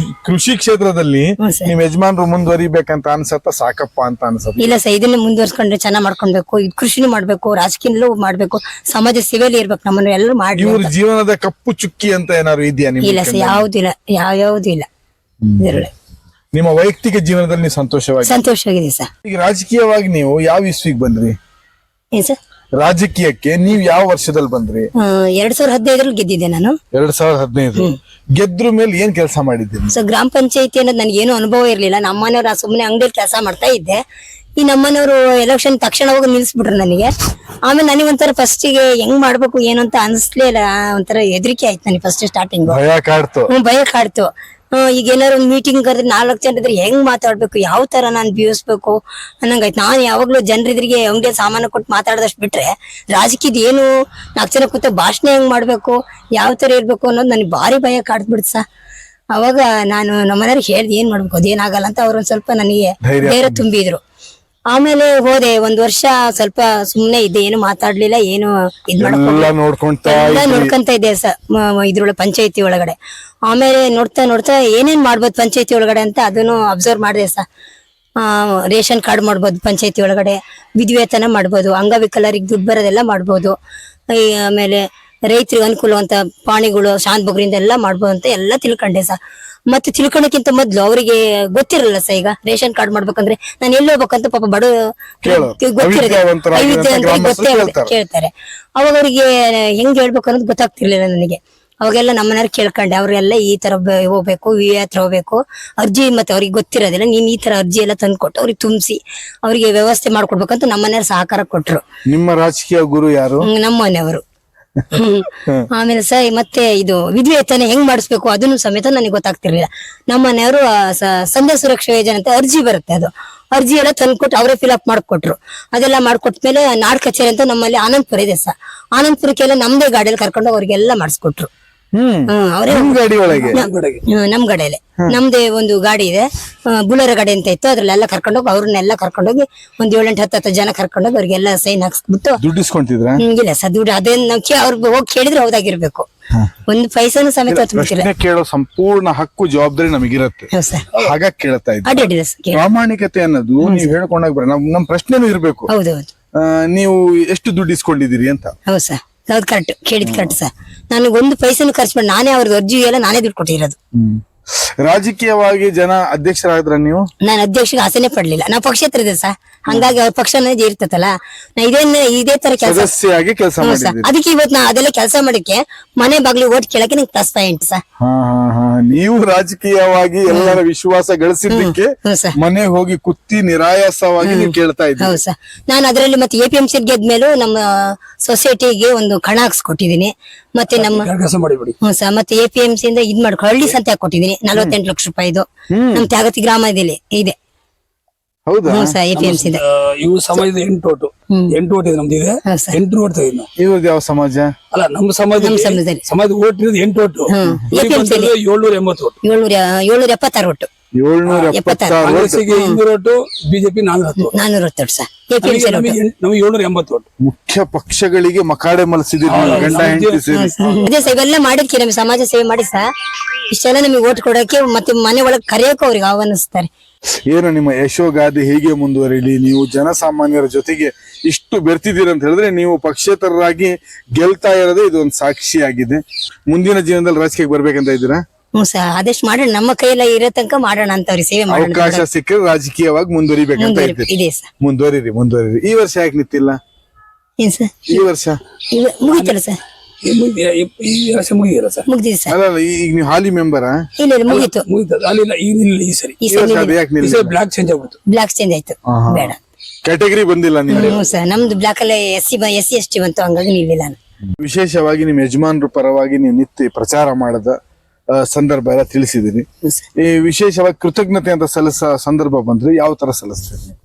ಕೃಷಿ ಕ್ಷೇತ್ರದಲ್ಲಿ ಸರ್. ನಿಮ್ ಯಜಮಾನ್ರು ಮುಂದುವರಿಬೇಕಂತ ಅನ್ಸತ್ತ, ಸಾಕಪ್ಪ ಅಂತ ಅನ್ಸತ್ತ? ಇಲ್ಲ ಸರ್, ಇದನ್ನ ಮುಂದುವರ್ಸ್ಕೊಂಡ್ರೆ ಚೆನ್ನಾಗ್ ಮಾಡ್ಕೊಳ್ಬೇಕು. ಇದು ಕೃಷಿನೂ ಮಾಡ್ಬೇಕು, ರಾಜಕೀಯನಲ್ಲೂ ಮಾಡ್ಬೇಕು, ಸಮಾಜ ಸೇವೆಯಲ್ಲಿ ಇರ್ಬೇಕು. ನಮ್ಮನ್ನು ಎಲ್ಲರೂ ಮಾಡಿ. ಇವ್ರ ಜೀವನದ ಕಪ್ಪು ಚುಕ್ಕಿ ಅಂತ ಏನಾದ್ರು ಇದೆಯಾ ನಿಮ್ಗೆ? ಇಲ್ಲ ಸರ್, ಯಾವ್ದಿಲ್ಲ, ಯಾವ್ದು ಇಲ್ಲ ಇದರಲ್ಲಿ. ನಿಮ್ಮ ವೈಯಕ್ತಿಕ ಜೀವನದಲ್ಲಿ ನೀವು ಸಂತೋಷವಾಗಿದೆ ಸರ್. ಈಗ ರಾಜಕೀಯವಾಗಿ ನೀವು ಯಾವ ಇಸ್ವಿಗೆ ಬಂದ್ರಿ? ಏನ್ ಸರ್? ರಾಜಕೀಯಕ್ಕೆ ನೀವು ಯಾವ ವರ್ಷದಲ್ಲಿ ಬಂದ್ರಿ? 2015 ಗೆದ್ದಿದ್ದೆ ನಾನು. 2015 ಗೆದ್ರ ಮೇಲೆ ಏನ್ ಕೆಲಸ ಮಾಡಿದ್ದೀನಿ? ಸೊ ಗ್ರಾಮ ಪಂಚಾಯತಿ ಅನ್ನೋದು ನನಗೆ ಏನು ಅನುಭವ ಇರ್ಲಿಲ್ಲ. ನಮ್ಮನೆಯವ್ರು ಸುಮ್ಮನೆ ಅಂಗಡಿಯಲ್ಲಿ ಕೆಲಸ ಮಾಡ್ತಾ ಇದ್ದೆ. ಈ ನಮ್ಮನೆಯವರು ಎಲೆಕ್ಷನ್ ತಕ್ಷಣ ಹೋಗಿ ನಿಲ್ಸ್ಬಿಟ್ರು ನನಗೆ. ಆಮೇಲೆ ನನಗೆ ಒಂಥರ ಫಸ್ಟಿಗೆ ಹೆಂಗ್ ಮಾಡ್ಬೇಕು ಏನು ಅಂತ ಅನ್ಸ್ಲೇ ಇಲ್ಲ. ಒಂಥರ ಹೆದರಿಕೆ ಆಯ್ತು ನನಗೆ ಫಸ್ಟ್ ಸ್ಟಾರ್ಟಿಂಗ್. ಭಯ ಕಾಡ್ತು. ಭಯ ಕಾಡ್ತು. ಈಗ ಏನಾದ್ರು ಒಂದು ಮೀಟಿಂಗ್ ಕರೆದ್ರೆ 4 ಜನ ಇದ್ರೆ ಹೆಂಗ್ ಮಾತಾಡ್ಬೇಕು, ಯಾವ ತರ ನಾನು ಬಿಗಿಸ್ಬೇಕು ಅನ್ನಂಗಾಯ್ತು. ನಾನು ಯಾವಾಗ್ಲೂ ಜನರಿದ್ರಿಗೆ ಹಂಗೆ ಸಾಮಾನು ಕೊಟ್ಟು ಮಾತಾಡದಷ್ಟು ಬಿಟ್ರೆ ರಾಜಕೀಯದ ಏನು 4 ಜನ ಕೂತ ಭಾಷಣ ಹೆಂಗ್ ಮಾಡ್ಬೇಕು, ಯಾವ ತರ ಇರ್ಬೇಕು ಅನ್ನೋದು ನನಗೆ ಭಾರಿ ಭಯ ಕಾಡ್ಬಿಡ್ತು ಸರ್. ಅವಾಗ ನಾನು ನಮ್ಮನೆಯವ್ರಿಗೆ ಹೇಳ್ದೆ ಏನ್ ಮಾಡ್ಬೇಕು, ಅದೇನಾಗಲ್ಲ ಅಂತ. ಅವ್ರು ಒಂದ್ ಸ್ವಲ್ಪ ನನಗೆ ಧೈರ್ಯ ತುಂಬಿದ್ರು. ಆಮೇಲೆ ಹೋದೆ 1 ವರ್ಷ ಸ್ವಲ್ಪ ಸುಮ್ನೆ ಇದ್ದೆ, ಏನು ಮಾತಾಡ್ಲಿಲ್ಲ, ಏನು ಇದ್ ನೋಡ್ಕೊಂತ ಇದ್ದೆ ಸರ್ ಇದ್ರೊಳಗೆ ಪಂಚಾಯತಿ ಒಳಗಡೆ. ಆಮೇಲೆ ನೋಡ್ತಾ ಏನೇನ್ ಮಾಡ್ಬೋದು ಪಂಚಾಯತಿ ಒಳಗಡೆ ಅಂತ ಅದನ್ನು ಅಬ್ಸರ್ವ್ ಮಾಡಿದೆ ಸರ್. ರೇಷನ್ ಕಾರ್ಡ್ ಮಾಡ್ಬೋದು ಪಂಚಾಯತಿ ಒಳಗಡೆ, ವಿಧಿವೇತನ ಮಾಡ್ಬೋದು, ಅಂಗವಿಕಲರಿಗೆ ದುಡ್ಡು ಬರೋದೆಲ್ಲ ಮಾಡ್ಬೋದು, ಆಮೇಲೆ ರೈತರಿಗೆ ಅನುಕೂಲ ಅಂತ ಪಾಣಿಗಳು ಶಾಂತ ಬಗ್ರಿಂದ ಎಲ್ಲ ಮಾಡ್ಬೋದು ಅಂತ ಎಲ್ಲ ತಿಳ್ಕೊಂಡೆ ಸರ್. ಮತ್ತೆ ತಿಳ್ಕೊಳಕ್ಕಿಂತ ಮೊದ್ಲು ಅವರಿಗೆ ಗೊತ್ತಿರಲ್ಲ ಸರ್. ಈಗ ರೇಷನ್ ಕಾರ್ಡ್ ಮಾಡ್ಬೇಕಂದ್ರೆ ನಾನು ಎಲ್ಲಿ ಹೋಗ್ಬೇಕಂತ ಪಾಪ ಬಡ ಗೊತ್ತಿರದೆ ಗೊತ್ತೇ ಕೇಳ್ತಾರೆ. ಅವಾಗ ಅವ್ರಿಗೆ ಹೆಂಗ್ ಹೇಳ್ಬೇಕು ಅನ್ನೋದು ಗೊತ್ತಾಗ್ತಿರ್ಲಿಲ್ಲ ನನಗೆ. ಅವಾಗೆಲ್ಲ ನಮ್ಮನೆಯವ್ರು ಕೇಳ್ಕೊಂಡೆ. ಅವ್ರೆಲ್ಲ ಈ ತರ ಹೋಗ್ಬೇಕು, ಹತ್ರ ಹೋಗ್ಬೇಕು, ಅರ್ಜಿ ಮತ್ತೆ ಅವ್ರಿಗೆ ಗೊತ್ತಿರೋದಿಲ್ಲ, ನೀನ್ ಈ ತರ ಅರ್ಜಿ ಎಲ್ಲ ತಂದ್ಕೊಟ್ಟು ಅವ್ರಿಗೆ ತುಂಬಿಸಿ ಅವ್ರಿಗೆ ವ್ಯವಸ್ಥೆ ಮಾಡ್ಕೊಡ್ಬೇಕಂತ ನಮ್ಮನೆಯವ್ರು ಸಹಕಾರ ಕೊಟ್ರು. ನಿಮ್ಮ ರಾಜಕೀಯ ಗುರು ಯಾರು? ನಮ್ಮ ಮನೆಯವರು. ಆಮೇಲೆ ಸರ್ ಮತ್ತೆ ಇದು ವಿಧಿವೇತನ ಹೆಂಗ್ ಮಾಡಿಸ್ಬೇಕು ಅದನ್ನು ಸಮೇತ ನನಗೆ ಗೊತ್ತಾಗ್ತಿರ್ಲಿಲ್ಲ. ನಮ್ಮ ಮನೆಯವರು ಸಂಧ್ಯಾ ಸುರಕ್ಷಾ ಯೋಜನೆ ಅಂತ ಅರ್ಜಿ ಬರುತ್ತೆ, ಅದು ಅರ್ಜಿ ಎಲ್ಲ ತಂದ್ಕೊಟ್ಟು ಅವರೇ ಫಿಲ್ ಅಪ್ ಮಾಡ್ಕೊಟ್ರು. ಅದೆಲ್ಲ ಮಾಡ್ಕೊಟ್ಮೇಲೆ ನಾಡ್ ಕಚೇರಿ ಅಂತ ನಮ್ಮಲ್ಲಿ ಆನಂದಪುರ ಇದೆ ಸರ್. ಆನಂದಪುರಕ್ಕೆಲ್ಲ ನಮ್ದೇ ಗಾಡಿಯಲ್ಲಿ ಕರ್ಕೊಂಡು ಅವ್ರಿಗೆಲ್ಲ ಮಾಡಿಸ್ಕೊಟ್ರು. ಅವರೇ ನಮ್ ಗಾಡಿಯಲ್ಲೇ ನಮ್ದೇ ಒಂದು ಗಾಡಿ ಇದೆ, ಬುಲರ ಗಾಡಿ ಅಂತ ಇತ್ತು. ಅದ್ರಲ್ಲೆಲ್ಲ ಕರ್ಕೊಂಡೋಗಿ ಅವ್ರನ್ನೆಲ್ಲ ಕರ್ಕೊಂಡೋಗಿ ಒಂದ್ 7-8-10 ಜನ ಕರ್ಕೊಂಡೋಗಿ ಅವ್ರಿಗೆಲ್ಲ ಸೈನ್ ಹಾಕ್ಸ್ಬಿಟ್ಟು ದುಡ್ಡು ಇಸ್ಕೊಂತಿದ್ರ? ಇಲ್ಲ ಸರ್, ದುಡ್ಡು ಅದೇನ್ ಅವ್ರಿಗೆ ಹೋಗಿ ಕೇಳಿದ್ರೆ ಹೌದಾಗಿರ್ಬೇಕು. ಒಂದು ಪೈಸಾನು ಸಮೇತ ಪ್ರಶ್ನೆ ಕೇಳೋ ಸಂಪೂರ್ಣ ಹಕ್ಕು ಜವಾಬ್ದಾರಿ ನಮಗಿರುತ್ತೆ. ಹಾಗಾಗಿ ಕೇಳ್ತಾ ಇದ್ದೆ. ಪ್ರಾಮಾಣಿಕತೆ ಅನ್ನೋದು ನೀವು ಹೇಳ್ಕೊಂಡಾಗ ಬರ ನಮ್ ಪ್ರಶ್ನೆನೂ ಇರ್ಬೇಕು. ಹೌದೌದು. ನೀವು ಎಷ್ಟು ದುಡ್ಡು ಇಸ್ಕೊಂಡಿದ್ದೀರಿ ಅಂತ? ಹೌದು ಸರ್, ಹೌದು ಕರೆಕ್ಟ್, ಕೇಳಿದ್ ಕರೆಕ್ಟ್ ಸರ್. ನನಗೆ ಒಂದು ಪೈಸನು ಖರ್ಚು ಮಾಡಿ ನಾನೇ ಅವ್ರದ್ದು ಅರ್ಜಿ ಎಲ್ಲ ನಾನೇ ದುಡ್ಡು ಕೊಟ್ಟಿರೋದು. ರಾಜಕೀಯವಾಗಿ ಜನ ಅಧ್ಯಕ್ಷರಾದ್ರ ನೀವು? ನಾನು ಅಧ್ಯಕ್ಷಗೆ ಆಸೆನೆ ಪಡ್ಲಿಲ್ಲ. ನಾವು ಪಕ್ಷೇತರ ಇದೆ ಸರ್, ಹಂಗಾಗಿ ಅವ್ರ ಪಕ್ಷ ಇರ್ತತಲ್ಲ, ನಾ ಇದೇ ತರ ಕೆಲಸ ಅದಕ್ಕೆ ಇವತ್ತು ನಾ ಅದೆಲ್ಲ ಕೆಲಸ ಮಾಡಕ್ಕೆ ಮನೆ ಬಾಗ್ಲಿ ಓಟ್ ಕೇಳಕ್ಕೆ ನಂಗೆ +5 ಸರ್. ನೀವು ರಾಜಕೀಯವಾಗಿ ಎಲ್ಲರ ವಿಶ್ವಾಸ ಗಳಿಸಿದ್ದಕ್ಕೆ ಮನೆ ಹೋಗಿ ಕುತ್ತಿ ನಿರಾಯಾಸವಾಗಿ ನೀವು ಕೇಳ್ತಾ ಇದ್ದೀವಿ. ಹೌದು ಸರ್, ನಾನು ಅದರಲ್ಲಿ ಮತ್ತೆ APMC ಗೆದ್ಮೇಲೂ ನಮ್ಮ ಸೊಸೈಟಿಗೆ ಒಂದು ಕಣ ಹಾಕ್ಸ್ಕೊಟ್ಟಿದೀನಿ. ಮತ್ತೆ ನಮ್ಮ ಸರ್ ಮತ್ತೆ APMC ಇಂದ ಇದ್ ಮಾಡ್ಕೊ ಹಳ್ಳಿ ಸಂತೆ ಹಾಕೊಟ್ಟಿದೀನಿ 48 ಲಕ್ಷ ರೂಪಾಯಿದು. ನಮ್ ತ್ಯಾಗತಿ ಗ್ರಾಮದಲ್ಲಿ ಇದೆ. ಹೌದಾ? APMC ಇದೆ. ಇವು ಸಮಾಜದ 8 ಓಟು ಇದೆ ನಮ್ದಿದೆ. 8 ಓಟ್ ತೆಗೆದು ನಾವು. ಇವ್ರದ್ದು ಯಾವ ಸಮಾಜ? ಅಲ್ಲ, ನಮ್ಮ ಸಮಾಜದಲ್ಲಿ ಸಮಾಜ ಓಟ್ ಇರೋದು 8 vote. 780 vote. 776 vote. 776 200 vote. BJP 410 sir. ನಮಗೆ 780 ಓಟು. ಮುಖ್ಯ ಪಕ್ಷಗಳಿಗೆ ಮಕಾಡೆ ಮಲಸಿದ್ರು ಗಂಡ ಹೆಂಡತಿ ಸೇರಿ. ಅದೇ ಸರ್, ಇವೆಲ್ಲ ಮಾಡಿದ್ಕೆ ನಮ್ಗೆ ಸಮಾಜ ಸೇವೆ ಮಾಡಿ ಸರ್ ಇಷ್ಟೆಲ್ಲ ನಮಗೆ ಓಟ್ ಕೊಡಕ್ಕೆ ಮತ್ತೆ ಮನೆ ಒಳಗೆ ಕರೆಯೋಕೆ ಅವ್ರಿಗೆ ಆಹ್ವಾನಿಸ್ತಾರೆ. ಏನು ನಿಮ್ಮ ಯಶೋಗಾದಿ ಹೀಗೆ ಮುಂದುವರಿಲಿ. ನೀವು ಜನಸಾಮಾನ್ಯರ ಜೊತೆಗೆ ಇಷ್ಟು ಬೆರ್ತಿದ್ದೀರ ಅಂತ ಹೇಳಿದ್ರೆ ನೀವು ಪಕ್ಷೇತರರಾಗಿ ಗೆಲ್ತಾ ಇರೋದೇ ಇದೊಂದು ಸಾಕ್ಷಿಯಾಗಿದೆ. ಮುಂದಿನ ಜೀವನದಲ್ಲಿ ರಾಜಕೀಯಕ್ಕೆ ಬರ್ಬೇಕಂತ ಇದ್ದೀರಾ? ಹ್ಞೂ ಸರ್ ಆದಷ್ಟು ಮಾಡೋಣ, ನಮ್ಮ ಕೈಯೆಲ್ಲ ಇರೋ ತನಕ ಮಾಡೋಣ ಅಂತ ಅವ್ರಿಗೆ ಸೇವೆ ಮಾಡೋಣ ಅಂತ ಅವಕಾಶ ಸಿಕ್ಕರೆ ರಾಜಕೀಯವಾಗಿ ಮುಂದುವರಿಬೇಕಂತ ಇದ್ದೀರಿ. ಇದೆ ಸರ್. ಮುಂದುವರಿರಿ. ಈ ವರ್ಷ ಯಾಕೆ ನಿಂತಿಲ್ಲ? ಏನ್ ಸರ್ ಈ ವರ್ಷ ಮುಗಿತಲ್ಲ ಸರ್? ಈ ವರ್ಷ ಮುಗಿದಿಲ್ಲ ಸರ್. ಮುಗ್ದಿದೆ ಸರ್. ಅಲ್ಲ ಈಗ ನೀವು ಹಾಲಿ ಮೆಂಬರಾ? ಇಲ್ಲ ಇಲ್ಲ ಮುಗೀತು. ಮುಗಿತದ ಅಲ್ಲಿಲ್ಲ ಇಲ್ಲ ಈ ಸರಿ. ಈ ಈ ವರ್ಷ ಅದು ಯಾಕೆ ಈ ನಿಲ್ಲ? ಸರಿ ಬ್ಲಾಕ್ ಚೇಂಜ್ ಆಗ್ಬಿಡ್ತು. ಬ್ಲಾಕ್ ಚೇಂಜ್ ಆಯ್ತು. ಬೇಡ. ಕ್ಯಾಟಗರಿ ಬಂದಿಲ್ಲ ನೀವು. ಹ್ಞೂ ಸರ್ ನಮ್ದು ಬ್ಲಾಕ್ ಅಲ್ಲೇ ಎಸ್ ಟಿ ಬಂತು, ಹಂಗಾಗಿ ನಿಲ್ಲಿಲ್ಲ ನಾನು. ವಿಶೇಷವಾಗಿ ನಿಮ್ಮ ಯಜಮಾನ್ರ ಪರವಾಗಿ ನೀವು ನಿತ್ಯ ಪ್ರಚಾರ ಮಾಡದ ಸಂದರ್ಭ ಎಲ್ಲ ತಿಳಿಸಿದಿರಿ. ಹ್ಞೂ ಸರ್. ಈ ವಿಶೇಷವಾಗಿ ಕೃತಜ್ಞತೆ ಅಂತ ಸಲ್ಲಿಸೋ ಸಂದರ್ಭ ಬಂದ್ರೆ ಯಾವ ತರ ಸಲ್ಲಿಸ್ತೀರಿ ನೀವು?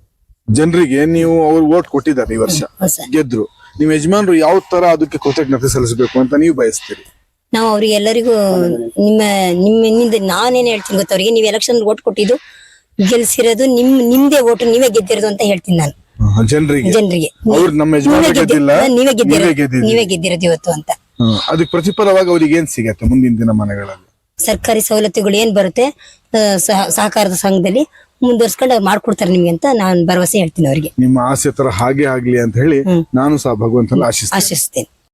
ಜನರಿಗೆ ನೀವು ಅವ್ರು ಓಟ್ ಕೊಟ್ಟಿದ್ದಾರೆ, ಈ ವರ್ಷ ಹ್ಞೂ ಸರ್. ಗೆದ್ರು. ನಿಮ್ಮ ಯಜಮಾನ್ರು ಯಾವ ತರ ಅದಕ್ಕೆ ಕೃತಜ್ಞತೆ ಸಲ್ಲಿಸಬೇಕು ಅಂತ ನೀವು ಬಯಸ್ತೀರಿ? ನಾವು ಅವ್ರಿಗೆ ಎಲ್ಲರಿಗೂ ನಿಮ್ಮಿಂದ ನಾನೇನ್ ಹೇಳ್ತೀನಿ ಗೊತ್ತ, ಅವ್ರಿಗೆ ನೀವು ಎಲೆಕ್ಷನ್ ಓಟ್ ಕೊಟ್ಟಿದ್ದು ಗೆಲ್ಸಿರೋದು ನಿಮ್ದೇ ಓಟು, ನೀವೇ ಗೆದ್ದಿರೋದು ಅಂತ ಹೇಳ್ತೀನಿ ನಾನು ಜನರಿಗೆ. ಜನರಿಗೆ. ಅವ್ರು ನಮ್ಮ ಯಜಮಾನ್ರು ಗೆದ್ದಿಲ್ಲ, ನೀವೇ ಗೆದ್ದಿದ್ದೀರಿ. ನೀವೇ ಗೆದ್ದಿರೋದು ಇವತ್ತು ಅಂತ. ಅದಕ್ಕೆ ಪ್ರತಿಫಲವಾಗಿ ಅವ್ರಿಗೆ ಏನ್ ಸಿಗತ್ತೆ ಮುಂದಿನ ದಿನಮಾನಗಳಲ್ಲಿ? ಸರ್ಕಾರಿ ಸವಲತ್ತುಗಳು ಏನ್ ಬರುತ್ತೆ ಸಹಕಾರದ ಸಂಘದಲ್ಲಿ ಮುಂದುವರ್ಸ್ಕೊಂಡು ಅವ್ರು ಮಾಡ್ಕೊಡ್ತಾರೆ ನಿಮ್ಗೆ ಅಂತ ನಾನು ಭರವಸೆ ಹೇಳ್ತೀನಿ ಅವ್ರಿಗೆ. ನಿಮ್ಮ ಆಸೆ ತರ ಹಾಗೆ ಆಗ್ಲಿ ಅಂತ ಹೇಳಿ ನಾನು ಸಹ ಭಗವಂತನ ಆಶಿಸ್ತೇನೆ. ಆಶಿಸ್ತೇನೆ.